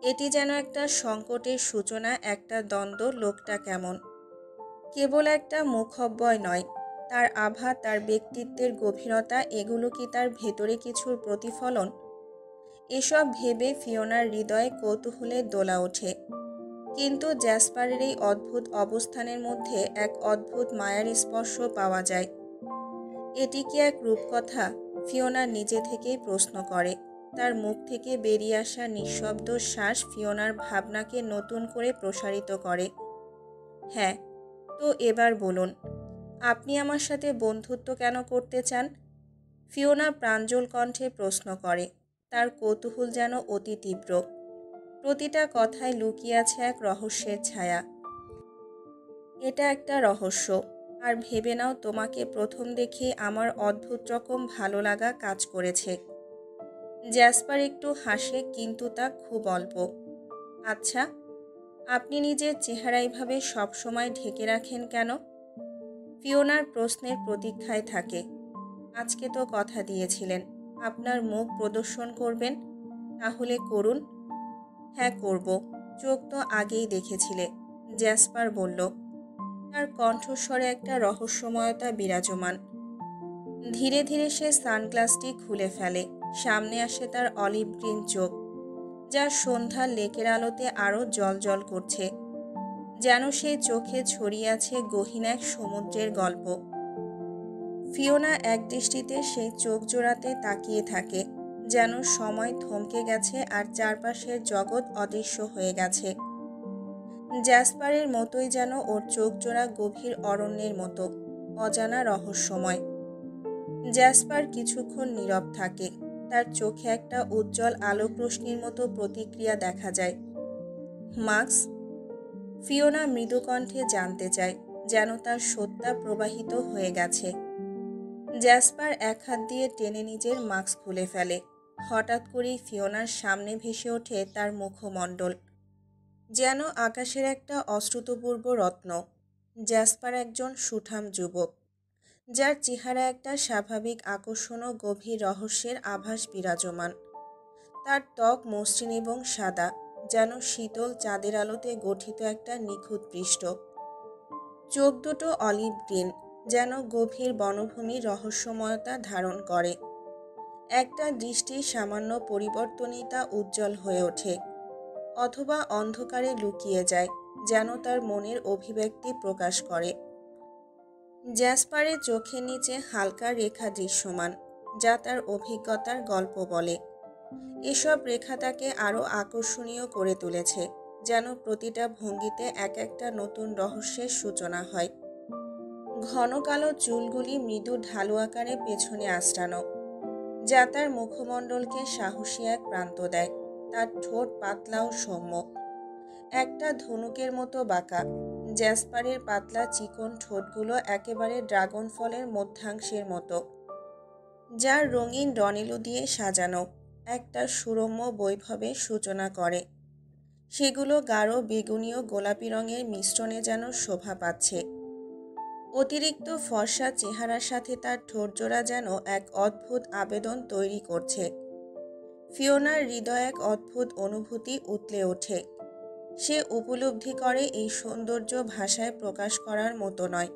এটি যেন একটা সংকটের সূচনা, একটা দ্বন্দ্ব। লোকটা কেমন? কেবল একটা মুখব্যয় নয়, তার আভা, তার ব্যক্তিত্বের গভীরতা, এগুলো কি তার ভেতরে কিছুর প্রতিফলন? এসব ভেবে ফিওনার হৃদয়ে কৌতূহলের দোলা ওঠে। কিন্তু জ্যাসপারের এই অদ্ভুত অবস্থানের মধ্যে এক অদ্ভুত মায়ার স্পর্শ পাওয়া যায়। এটি কি এক রূপকথা? ফিওনা নিজে থেকেই প্রশ্ন করে। তার মুখ থেকে বেরিয়ে আসা নিঃশব্দ শ্বাস ফিওনার ভাবনাকে নতুন করে প্রসারিত করে। হ্যাঁ, তো এবার বলুন, আপনি আমার সাথে বন্ধুত্ব কেন করতে চান? ফিওনা প্রাঞ্জল কণ্ঠে প্রশ্ন করে, তার কৌতূহল যেন অতি তীব্র। প্রতিটা কথায় লুকিয়ে আছে এক রহস্যের ছায়া। এটা একটা রহস্য, আর ভেবে নাও তোমাকে প্রথম দেখে আমার অদ্ভুত রকম ভালো লাগা কাজ করেছে। জ্যাসপার একটু হাসে, কিন্তু তা খুব অল্প। আচ্ছা, আপনি নিজের চেহারা এইভাবে সবসময় ঢেকে রাখেন কেন? ফিওনার প্রশ্নের প্রতীক্ষায় থাকে। আজকে তো কথা দিয়েছিলেন আপনার মুখ প্রদর্শন করবেন, তাহলে করুন। হ্যাঁ করব, চোখ তো আগেই দেখেছিলে, জ্যাসপার বলল। তার কণ্ঠস্বরে একটা রহস্যময়তা বিরাজমান। ধীরে ধীরে সে সানগ্লাসটি খুলে ফেলে। সামনে আসে তার অলিভ গ্রিন চোখ, যা সন্ধ্যার লেকের আলোতে আরও জ্বলজ্বল করছে। যেন সেই চোখে ছড়িয়ে আছে গহীন এক সমুদ্রের গল্প। ফিওনা এক দৃষ্টিতে সেই চোখ জোড়াতে তাকিয়ে থাকে, যেন সময় থমকে গেছে আর চারপাশের জগৎ অদৃশ্য হয়ে গেছে। জ্যাসপারের মতোই যেন ওর চোখ জোড়া গভীর অরণ্যের মতো, অজানা রহস্যময়। জ্যাসপার কিছুক্ষণ নীরব থাকে। তার চোখে একটা উজ্জ্বল আলোক রশ্মির মতো প্রতিক্রিয়া দেখা যায়। মার্কস? ফিওনা মৃদু কণ্ঠে জানতে চায়, যেন তার সত্তা প্রবাহিত হয়ে গেছে। জ্যাসপার এক হাত দিয়ে টেনে নিজের মাস্ক খুলে ফেলে। হঠাৎ করেই ফিওনার সামনে ভেসে ওঠে তার মুখমণ্ডল, যেন আকাশের একটা অশ্রুতপূর্ব রত্ন। জ্যাসপার একজন সুঠাম যুবক, যার চেহারা একটা স্বাভাবিক আকর্ষণ ও গভীর রহস্যের আভাস বিরাজমান। তার ত্বক মসৃণ এবং সাদা, যেন শীতল চাঁদের আলোতে গঠিত একটা নিখুঁত পৃষ্ঠ। চোখ দুটো অলিভ গ্রিন, যেন গভীর বনভূমির রহস্যময়তা ধারণ করে। একটা দৃষ্টির সামান্য পরিবর্তনই তা উজ্জ্বল হয়ে ওঠে, অথবা অন্ধকারে লুকিয়ে যায়, যেন তার মনের অভিব্যক্তি প্রকাশ করে। জ্যাসপারের চোখের নিচে হালকা রেখা দৃশ্যমান, যা তার অভিজ্ঞতার গল্প বলে। এসব রেখা তাকে আরও আকর্ষণীয় করে তুলেছে, যেন প্রতিটা ভঙ্গিতে এক একটা নতুন রহস্যের সূচনা হয়। ঘন কালো চুলগুলি মৃদু ঢালু আকারে পেছনে আঁচড়ানো, যা তার মুখমণ্ডলকে সাহসী এক প্রান্ত দেয়। তার ঠোঁট পাতলা ও সৌম্য, একটা ধনুকের মতো বাঁকা। জ্যাসপারের পাতলা চিকন ঠোঁটগুলো একেবারে ড্রাগন ফলের মধ্যাংশের মতো, যার রঙিন ডনেলু দিয়ে সাজানো একটা সুরম্য বৈভবের সূচনা করে। সেগুলো গাঢ় বেগুনি ও গোলাপি রঙের মিশ্রণে যেন শোভা পাচ্ছে। অতিরিক্ত ফর্সা চেহারার সাথে তার ঠোঁটজোড়া যেন এক অদ্ভুত আবেদন তৈরি করছে। ফিওনার হৃদয়ে এক অদ্ভুত অনুভূতি উতলে ওঠে। সে উপলব্ধি করে এই সৌন্দর্য ভাষায় প্রকাশ করার মতো নয়।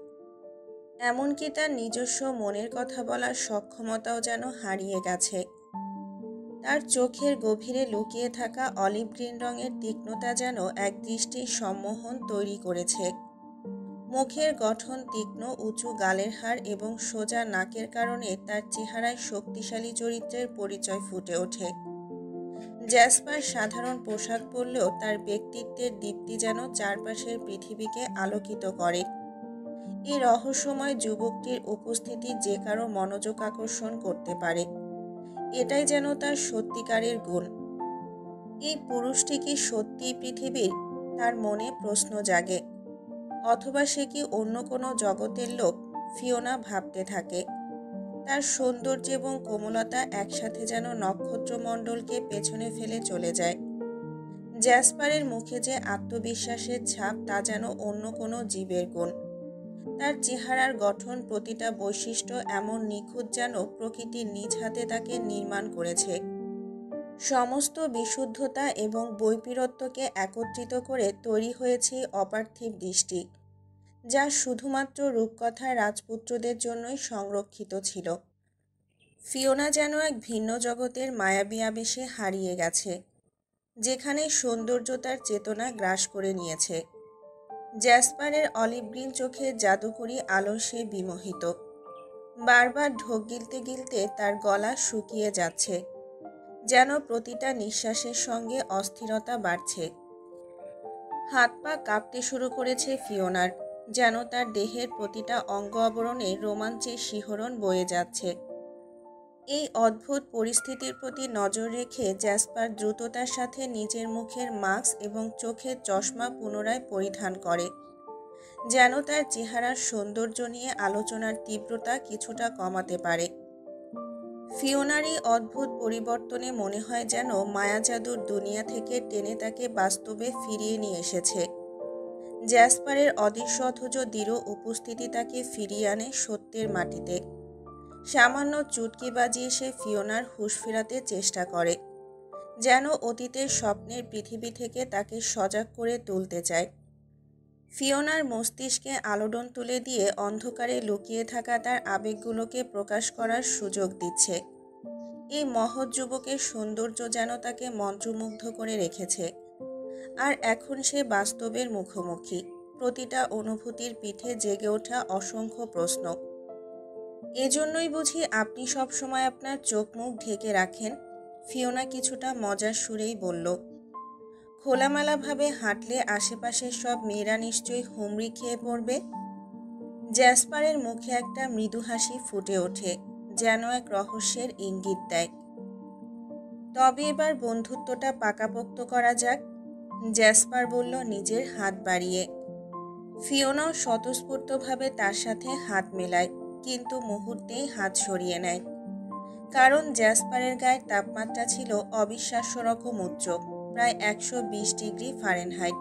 এমনকি তার নিজস্ব মনের কথা বলার সক্ষমতাও যেন হারিয়ে গেছে। তার চোখের গভীরে লুকিয়ে থাকা অলিভ গ্রিন রঙের তীক্ষ্ণতা যেন এক দৃষ্টির সম্মোহন তৈরি করেছে। মুখের গঠন তীক্ষ্ণ, উঁচু গালের হাড় এবং সোজা নাকের কারণে তার চেহারায় শক্তিশালী চরিত্রের পরিচয় ফুটে ওঠে। জ্যাসপার সাধারণ পোশাক পরলেও তার ব্যক্তিত্বের দীপ্তি যেন চারপাশের পৃথিবীকে আলোকিত করে। এই রহস্যময় যুবকটির উপস্থিতি যে কারো মনোযোগ আকর্ষণ করতে পারে। এটাই যেন তার সত্যিকারের গুণ। এই পুরুষটি কি সত্যিই পৃথিবীর? তার মনে প্রশ্ন জাগে। অথবা সে কি অন্য কোনো জগতের লোক? ফিওনা ভাবতে থাকে। তার সৌন্দর্য এবং কোমলতা একসাথে যেন নক্ষত্রমণ্ডলকে পেছনে ফেলে চলে যায়। জ্যাসপারের মুখে যে আত্মবিশ্বাসের ছাপ, তা যেন অন্য কোনো জীবের গুণ। তার চেহারার গঠন, প্রতিটা বৈশিষ্ট্য এমন নিখুঁত, যেন প্রকৃতি নিজ হাতে তাকে নির্মাণ করেছে। সমস্ত বিশুদ্ধতা এবং বৈপরীত্যকে একত্রিত করে তৈরি হয়েছে অপার্থিব দৃষ্টি, যা শুধুমাত্র রূপকথার রাজপুত্রদের জন্যই সংরক্ষিত ছিল। ফিওনা যেন এক ভিন্ন জগতের মায়াবী আবেশে হারিয়ে গেছে, যেখানে সৌন্দর্য তার চেতনা গ্রাস করে নিয়েছে। জ্যাসপারের অলিভ গ্রিন চোখের জাদুকরী আলো সে বিমোহিত। বারবার ঢোক গিলতে গিলতে তার গলা শুকিয়ে যাচ্ছে, যেন প্রতিটা নিঃশ্বাসের সঙ্গে অস্থিরতা বাড়ছে। হাত পা কাঁপতে শুরু করেছে ফিওনার, যেন তার দেহের প্রতিটা অঙ্গ আবরণে রোমাঞ্চের শিহরণ বয়ে যাচ্ছে। এই অদ্ভুত পরিস্থিতির প্রতি নজর রেখে জ্যাসপার দ্রুততার সাথে নিজের মুখের মাস্ক এবং চোখের চশমা পুনরায় পরিধান করে, যেন তার চেহারার সৌন্দর্য নিয়ে আলোচনার তীব্রতা কিছুটা কমাতে পারে। ফিওনার এই অদ্ভুত পরিবর্তনে মনে হয় যেন মায়াজাদুর দুনিয়া থেকে টেনে তাকে বাস্তবে ফিরিয়ে নিয়ে এসেছে। জ্যাসপারের অদৃশ্য অথচ দৃঢ় উপস্থিতি তাকে ফিরিয়ে আনে সত্যের মাটিতে। সামান্য চুটকি বাজিয়ে সে ফিওনার হুঁশ ফেরাতে চেষ্টা করে, যেন অতীতের স্বপ্নের পৃথিবী থেকে তাকে সজাগ করে তুলতে চায়। ফিওনার মস্তিষ্কে আলোড়ন তুলে দিয়ে অন্ধকারে লুকিয়ে থাকা তার আবেগগুলোকে প্রকাশ করার সুযোগ দিচ্ছে। এই মহৎ যুবকের সৌন্দর্য যেন তাকে মন্ত্রমুগ্ধ করে রেখেছে। আর এখন সে বাস্তবের মুখোমুখি, প্রতিটা অনুভূতির পিঠে জেগে ওঠা অসংখ্য প্রশ্ন। এজন্যই বুঝি আপনি সবসময় আপনার চোখ মুখ ঢেকে রাখেন? ফিওনা কিছুটা মজার সুরেই বলল। খোলামেলাভাবে হাঁটলে আশেপাশের সব মেয়েরা নিশ্চয়ই হুমড়ি খেয়ে পড়বে। জ্যাসপারের মুখে একটা মৃদু হাসি ফুটে ওঠে, যেন এক রহস্যের ইঙ্গিত দেয়। তবে এবার বন্ধুত্বটা পাকাপোক্ত করা যাক, জ্যাসপার বলল নিজের হাত বাড়িয়ে। ফিওনাও স্বতঃস্ফূর্তভাবে তার সাথে হাত মেলায়, কিন্তু মুহূর্তেই হাত সরিয়ে নেয়। কারণ জ্যাসপারের গায়ের তাপমাত্রা ছিল অবিশ্বাস্য রকম উচ্চ, প্রায় 120 ডিগ্রি ফারেনহাইট।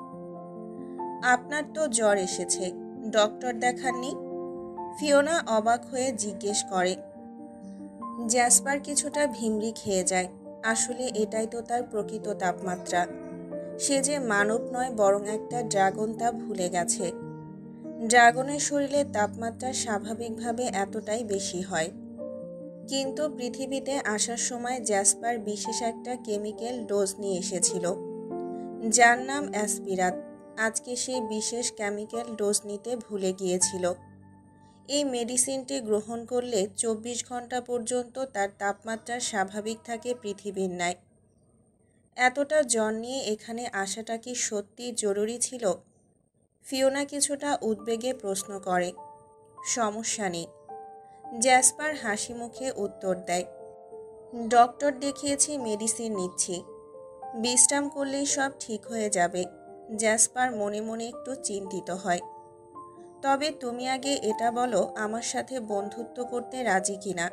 আপনার তো জ্বর এসেছে, ডক্টর দেখাননি? ফিওনা অবাক হয়ে জিজ্ঞেস করে। জ্যাসপার কিছুটা ভিমড়ি খেয়ে যায়। আসলে এটাই তো তার প্রকৃত তাপমাত্রা। সে যে মানব নয়, বরং একটা ড্রাগন, তা ভুলে গেছে। ড্রাগনের শরীরে তাপমাত্রা স্বাভাবিকভাবে এতটাই বেশি হয়। কিন্তু পৃথিবীতে আসার সময় জ্যাসপার বিশেষ একটা কেমিক্যাল ডোজ নিয়ে এসেছিল, যার নাম অ্যাসপিরাত। আজকে সেই বিশেষ কেমিক্যাল ডোজ নিতে ভুলে গিয়েছিল। এই মেডিসিনটি গ্রহণ করলে 24 ঘন্টা পর্যন্ত তার তাপমাত্রা স্বাভাবিক থাকে পৃথিবীর ন্যায়। এতটা জ্বর নিয়ে এখানে আসাটা কি সত্যি জরুরি ছিল? ফিওনা কিছুটা উদ্বেগে প্রশ্ন করে। সমস্যা নেই, জ্যাসপার হাসি মুখে উত্তর দেয়। ডক্টর দেখিয়েছি, মেডিসিন নিচ্ছি, বিশ্রাম করলেই সব ঠিক হয়ে যাবে। জ্যাসপার মনে মনে একটু চিন্তিত হয়। তবে তুমি আগে এটা বলো, আমার সাথে বন্ধুত্ব করতে রাজি কিনা?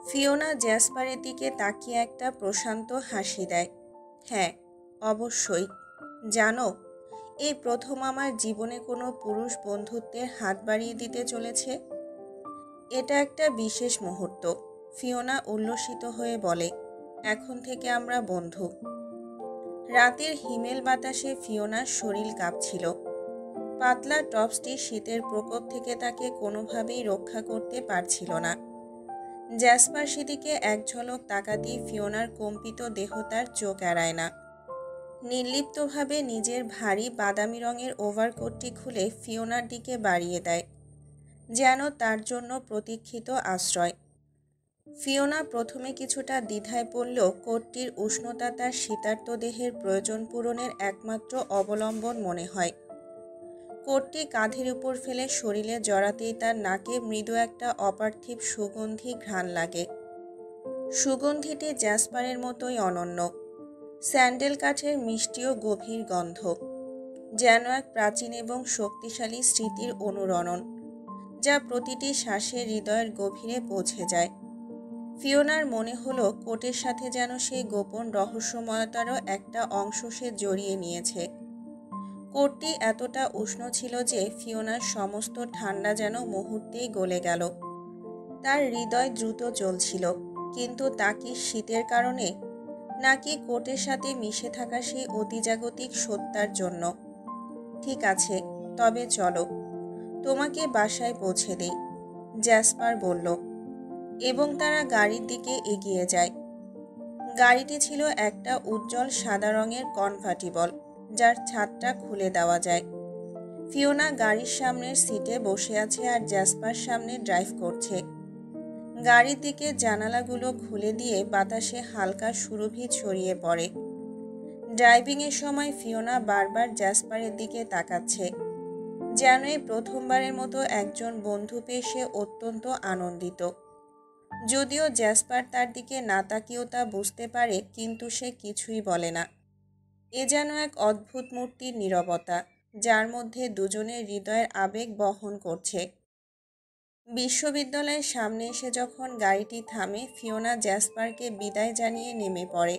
ফিওনা জ্যাসপারের দিকে তাকিয়ে একটা প্রশান্ত হাসি দেয়। হ্যাঁ, অবশ্যই। জানো, এই প্রথম আমার জীবনে কোনো পুরুষ বন্ধুত্বের হাত বাড়িয়ে দিতে চলেছে। এটা একটা বিশেষ মুহূর্ত। ফিওনা উল্লসিত হয়ে বলে, এখন থেকে আমরা বন্ধু। রাতের হিমেল বাতাসে ফিওনার শরীর কাঁপছিল। পাতলা টপসটি শীতের প্রকোপ থেকে তাকে কোনোভাবেই রক্ষা করতে পারছিল না। জ্যাসপার সেদিকে এক ঝলক তাকাতেই ফিওনার কম্পিত দেহ তার চোখ এড়ায় না। নির্লিপ্তভাবে নিজের ভারী বাদামি রঙের ওভারকোটটি খুলে ফিওনার দিকে বাড়িয়ে দেয়, যেন তার জন্য প্রতীক্ষিত আশ্রয়। ফিওনা প্রথমে কিছুটা দ্বিধায় পড়লেও কোটটির উষ্ণতা তার শীতার্ত দেহের প্রয়োজন পূরণের একমাত্র অবলম্বন মনে হয়। কোটটি কাঁধের উপর ফেলে শরীরে জড়াতেই তার নাকে মৃদু একটা অপার্থিব সুগন্ধি ঘ্রাণ লাগে। সুগন্ধিটি জ্যাসপারের মতোই অনন্য, স্যান্ডেল কাঠের মিষ্টি ও গভীর গন্ধ, যেন এক প্রাচীন এবং শক্তিশালী স্মৃতির অনুরণন, যা প্রতিটি শ্বাসে হৃদয়ের গভীরে পৌঁছে যায়। ফিওনার মনে হলো কোটের সাথে যেন সেই গোপন রহস্যময়তারও একটা অংশ সে জড়িয়ে নিয়েছে। কোটটি এতটা উষ্ণ ছিল যে ফিওনার সমস্ত ঠান্ডা যেন মুহূর্তেই গলে গেল। তার হৃদয় দ্রুত চলছিল, কিন্তু তা কি শীতের কারণে, নাকি কোটের সাথে মিশে থাকা সেই অতিজাগতিক সত্তার জন্য? ঠিক আছে, তবে চলো, তোমাকে বাসায় পৌঁছে দেই, জ্যাসপার বলল, এবং তারা গাড়ির দিকে এগিয়ে যায়। গাড়িটি ছিল একটা উজ্জ্বল সাদা রঙের কনভার্টিবল, যার ছাদটা খুলে দেওয়া যায়। ফিওনা গাড়ির সামনের সিটে বসে আছে আর জ্যাসপার সামনে ড্রাইভ করছে। গাড়ির দিকে জানালাগুলো খুলে দিয়ে বাতাসে হালকা সুরভি ছড়িয়ে পড়ে। ড্রাইভিংয়ের সময় ফিওনা বারবার জ্যাসপারের দিকে তাকাচ্ছে, যেন এই প্রথমবারের মতো একজন বন্ধু পেয়ে সে অত্যন্ত আনন্দিত। যদিও জ্যাসপার তার দিকে না তাকিয়েও তা বুঝতে পারে, কিন্তু সে কিছুই বলে না। এ যেন এক অদ্ভুত মূর্তির নীরবতা, যার মধ্যে দুজনের হৃদয়ের আবেগ বহন করছে। বিশ্ববিদ্যালয়ের সামনে এসে যখন গাড়িটি থামে, ফিওনা জ্যাসপারকে বিদায় জানিয়ে নেমে পড়ে।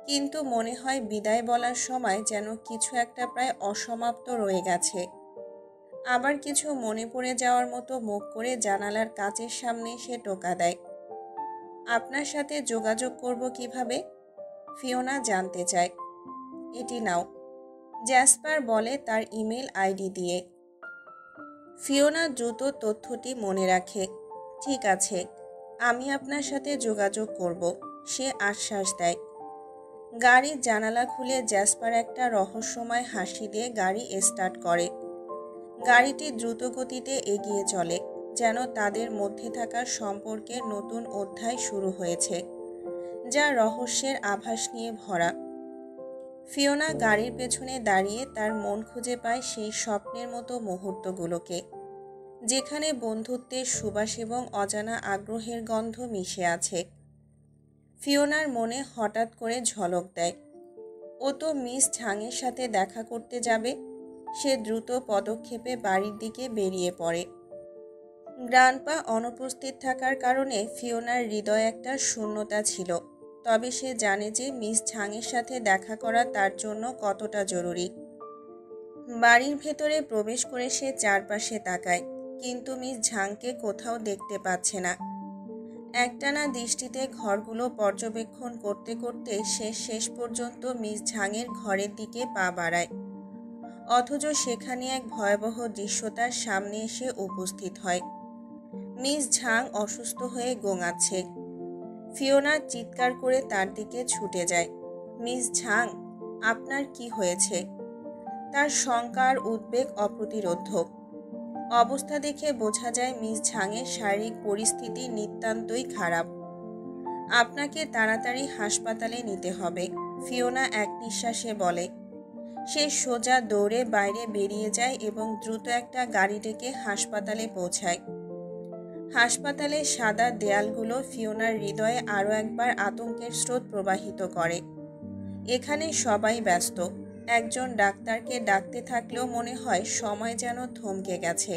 কিন্তু মনে হয় বিদায় বলার সময় যেন কিছু একটা প্রায় অসমাপ্ত রয়ে গেছে। আবার কিছু মনে পড়ে যাওয়ার মতো মুখ করে জানালার কাচের সামনে সে টোকা দেয়। আপনার সাথে যোগাযোগ করব কিভাবে? ফিওনা জানতে চায়। এটি নাও, জ্যাসপার বলে তার ইমেল আইডি দিয়ে। ফিওনা দ্রুত তথ্যটি মনে রাখে। ঠিক আছে, আমি আপনার সাথে যোগাযোগ করব, সে আশ্বাস দেয়। গাড়ির জানালা খুলে জ্যাসপার একটা রহস্যময় হাসি দিয়ে গাড়ি স্টার্ট করে। গাড়িটি দ্রুত গতিতে এগিয়ে চলে, যেন তাদের মধ্যে থাকা সম্পর্কের নতুন অধ্যায় শুরু হয়েছে, যা রহস্যের আভাস নিয়ে ভরা। ফিওনা গাড়ির পেছনে দাঁড়িয়ে তার মন খুঁজে পায় সেই স্বপ্নের মতো মুহূর্তগুলোকে, যেখানে বন্ধুত্বের সুবাস এবং অজানা আগ্রহের গন্ধ মিশে আছে। ফিওনার মনে হঠাৎ করে ঝলক দেয়, ও তো মিস ঝাংয়ের সাথে দেখা করতে যাবে। সে দ্রুত পদক্ষেপে বাড়ির দিকে বেরিয়ে পড়ে। গ্র্যান্ডপা অনুপস্থিত থাকার কারণে ফিওনার হৃদয়ে একটা শূন্যতা ছিল, তবে সে জানে যে মিস ঝাংয়ের সাথে দেখা করা তার জন্য কতটা জরুরি। বাড়ির ভেতরে প্রবেশ করে সে চারপাশে তাকায়, কিন্তু মিস ঝাংকে কোথাও দেখতে পাচ্ছে না। একটানা দৃষ্টিতে ঘরগুলো পর্যবেক্ষণ করতে করতে সে শেষ পর্যন্ত মিস ঝাংয়ের ঘরের দিকে পা বাড়ায়, অথচ সেখানে এক ভয়াবহ দৃশ্য তার সামনে এসে উপস্থিত হয়। মিস ঝাং অসুস্থ হয়ে গোঙাচ্ছে। ফিওনা চিৎকার করে তার দিকে ছুটে যায়। মিস ঝাং, আপনার কি হয়েছে? তার শঙ্কা আর উদ্বেগ অপ্রতিরোধ্য। অবস্থা দেখে বোঝা যায় মিস ঝাংয়ের শারীরিক পরিস্থিতি নিতান্তই খারাপ। আপনাকে তাড়াতাড়ি হাসপাতালে নিতে হবে, ফিওনা এক নিঃশ্বাসে বলে। সে সোজা দৌড়ে বাইরে বেরিয়ে যায় এবং দ্রুত একটা গাড়ি ডেকে হাসপাতালে পৌঁছায়। হাসপাতালের সাদা দেয়ালগুলো ফিওনার হৃদয়ে আরও একবার আতঙ্কের স্রোত প্রবাহিত করে। এখানে সবাই ব্যস্ত, একজন ডাক্তারকে ডাকতে থাকলেও মনে হয় সময় যেন থমকে গেছে।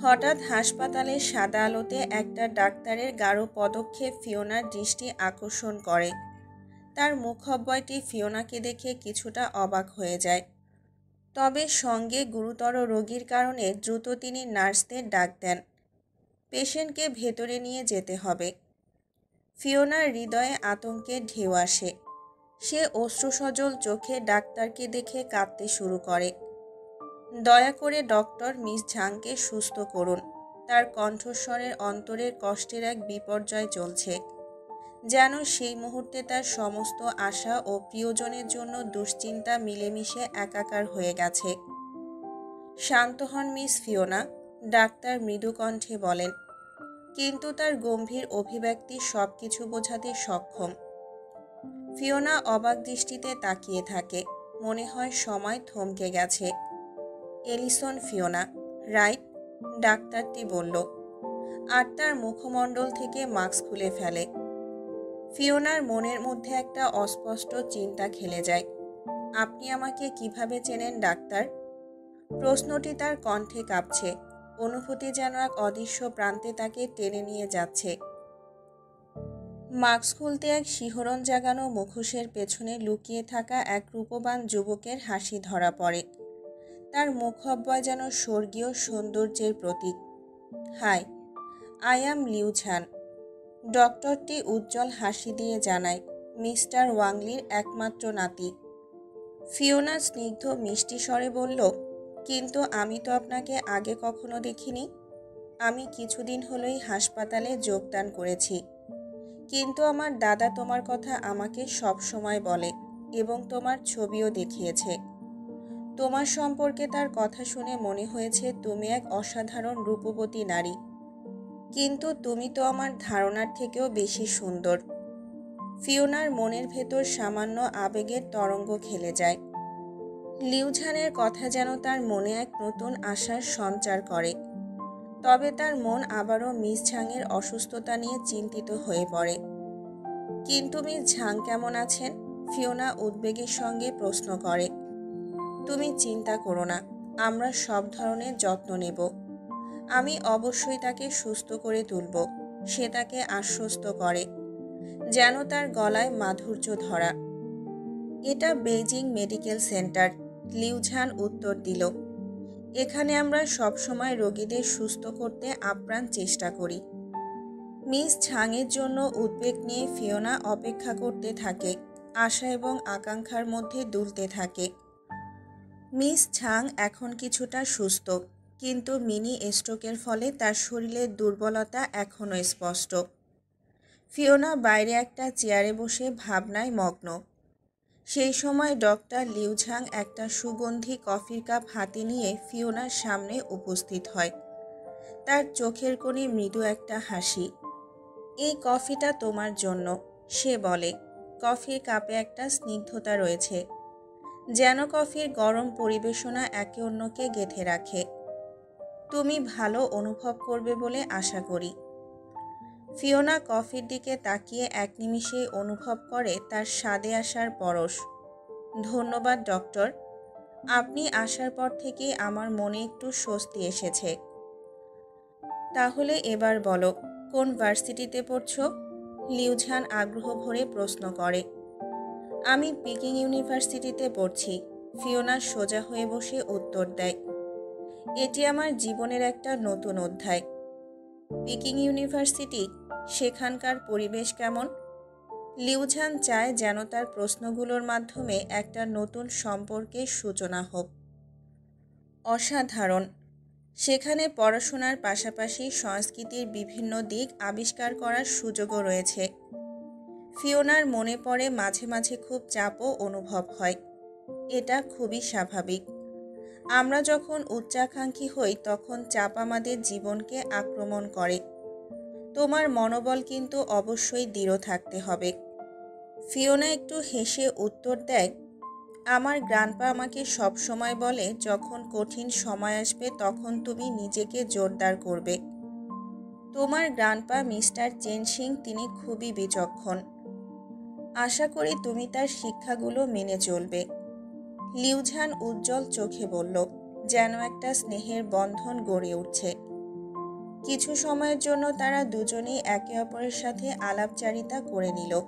হঠাৎ হাসপাতালের সাদা আলোতে একটা ডাক্তারের গাঢ় পদক্ষেপ ফিওনার দৃষ্টি আকর্ষণ করে। তার মুখব্বয়টি ফিওনাকে দেখে কিছুটা অবাক হয়ে যায়, তবে সঙ্গে গুরুতর রোগীর কারণে দ্রুত তিনি নার্সদের ডাক দেন। পেশেন্টকে ভেতরে নিয়ে যেতে হবে। ফিওনার হৃদয়ে আতঙ্কের ঢেউ আসে। সে অশ্রুসজল চোখে ডাক্তারকে দেখে কাঁদতে শুরু করে। দয়া করে ডক্টর, মিস ঝাংকে সুস্থ করুন। তার কণ্ঠস্বরের অন্তরের কষ্টের এক বিপর্যয় চলছে, যেন সেই মুহূর্তে তার সমস্ত আশা ও প্রিয়জনের জন্য দুশ্চিন্তা মিলেমিশে একাকার হয়ে গেছে। শান্ত হন মিস ফিওনা, ডাক্তার মৃদু কণ্ঠে বলেন, কিন্তু তার গম্ভীর অভিব্যক্তি সব কিছু বোঝাতে সক্ষম। ফিওনা অবাক দৃষ্টিতে তাকিয়ে থাকে, মনে হয় সময় থমকে গেছে। Ellison Fiona, right? ডাক্তারটি বলল, আর তার মুখমণ্ডল থেকে মাস্ক খুলে ফেলে। ফিওনার মনের মধ্যে একটা অস্পষ্ট চিন্তা খেলে যায়। আপনি আমাকে কিভাবে চেনেন ডাক্তার? প্রশ্নটি তার কণ্ঠে কাঁপছে, অনুভূতি যেন এক অদৃশ্য প্রান্তে তাকে টেনে নিয়ে যাচ্ছে। মাস্ক খুলতে এক শিহরণ জাগানো মুখোশের পেছনে লুকিয়ে থাকা এক রূপবান যুবকের হাসি ধরা পড়ে। তার মুখব্বয় যেন স্বর্গীয় সৌন্দর্যের প্রতীক। Hi, I am Liu Zhan. ডক্টরটি উজ্জ্বল হাসি দিয়ে জানায়, মিস্টার ওয়াংলির একমাত্র নাতি। ফিওনা স্নিগ্ধ মিষ্টি স্বরে বলল, কিন্তু আমি তো আপনাকে আগে কখনো দেখিনি। আমি কিছুদিন হলোই হাসপাতালে যোগদান করেছি, কিন্তু আমার দাদা তোমার কথা আমাকে সব সময় বলে এবং তোমার ছবিও দেখিয়েছে। তোমার সম্পর্কে তার কথা শুনে মনে হয়েছে তুমি এক অসাধারণ রূপবতী নারী, কিন্তু তুমি তো আমার ধারণার থেকেও বেশি সুন্দর। ফিওনার মনের ভেতর সামান্য আবেগের তরঙ্গ খেলে যায়। লিউঝানের কথা যেন তার মনে এক নতুন আশার সঞ্চার করে। তবে তার মন আবারও মিস ঝাংয়ের অসুস্থতা নিয়ে চিন্তিত হয়ে পড়ে। কিন্তু মিস ঝাং কেমন আছেন? ফিওনা উদ্বেগের সঙ্গে প্রশ্ন করে। তুমি চিন্তা করো না, আমরা সব ধরনের যত্ন নেব। আমি অবশ্যই তাকে সুস্থ করে তুলব, সে তাকে আশ্বস্ত করে, যেন তার গলায় মাধুর্য ধরা। এটা বেইজিং মেডিকেল সেন্টার, লিউঝান উত্তর দিল। এখানে আমরা সবসময় রোগীদের সুস্থ করতে আপ্রাণ চেষ্টা করি। মিস ঝাংয়ের জন্য উদ্বেগ নিয়ে ফিওনা অপেক্ষা করতে থাকে, আশা এবং আকাঙ্ক্ষার মধ্যে দুলতে থাকে। মিস ঝাং এখন কিছুটা সুস্থ, কিন্তু মিনি স্ট্রোকের ফলে তার শরীরের দুর্বলতা এখনও স্পষ্ট। ফিওনা বাইরে একটা চেয়ারে বসে ভাবনায় মগ্ন। সেই সময় ডক্টর লিউঝাং একটা সুগন্ধি কফির কাপ হাতে নিয়ে ফিওনার সামনে উপস্থিত হয়। তার চোখের কোণে মৃদু একটা হাসি। এই কফিটা তোমার জন্য, সে বলে। কফির কাপে একটা স্নিগ্ধতা রয়েছে, যেন কফির গরম পরিবেশনা একে অন্যকে গেঁথে রাখে। তুমি ভালো অনুভব করবে বলে আশা করি। ফিওনা কফির দিকে তাকিয়ে এক নিমিষেই অনুভব করে তার স্বাদে আসার পরশ। ধন্যবাদ ডক্টর, আপনি আসার পর থেকেই আমার মনে একটু স্বস্তি এসেছে। তাহলে এবার বলো, কোন ভার্সিটিতে পড়ছো? লিউঝান আগ্রহ ভরে প্রশ্ন করে। আমি পিকিং ইউনিভার্সিটিতে পড়ছি, ফিওনা সোজা হয়ে বসে উত্তর দেয়। এটি আমার জীবনের একটা নতুন অধ্যায়। পিকিং ইউনিভার্সিটি, সেখানকার পরিবেশ কেমন? লিউঝান চায় যেন তার প্রশ্নগুলোর মাধ্যমে একটা নতুন সম্পর্কের সূচনা হোক। অসাধারণ। সেখানে পড়াশোনার পাশাপাশি সংস্কৃতির বিভিন্ন দিক আবিষ্কার করার সুযোগও রয়েছে। ফিওনার মনে পড়ে মাঝে মাঝে খুব চাপও অনুভব হয়। এটা খুবই স্বাভাবিক। আমরা যখন উচ্চাকাঙ্ক্ষী হই তখন চাপ আমাদের জীবনকে আক্রমণ করে। তোমার মনোবল কিন্তু অবশ্যই দৃঢ় থাকতে হবে। ফিওনা একটু হেসে উত্তর দেয়, আমার গ্র্যান্ডপা আমাকে সবসময় বলে, যখন কঠিন সময় আসবে তখন তুমি নিজেকে জোরদার করবে। তোমার গ্র্যান্ডপা মিস্টার চেন সিং, তিনি খুবই বিচক্ষণ। আশা করি তুমি তার শিক্ষাগুলো মেনে চলবে। লিউঝান উজ্জ্বল চোখে বলল, যেন একটা স্নেহের বন্ধন গড়ে উঠছে। কিছু সময়ের জন্য তারা দুজনেই একে অপরের সাথে আলাপচারিতা করে নিল।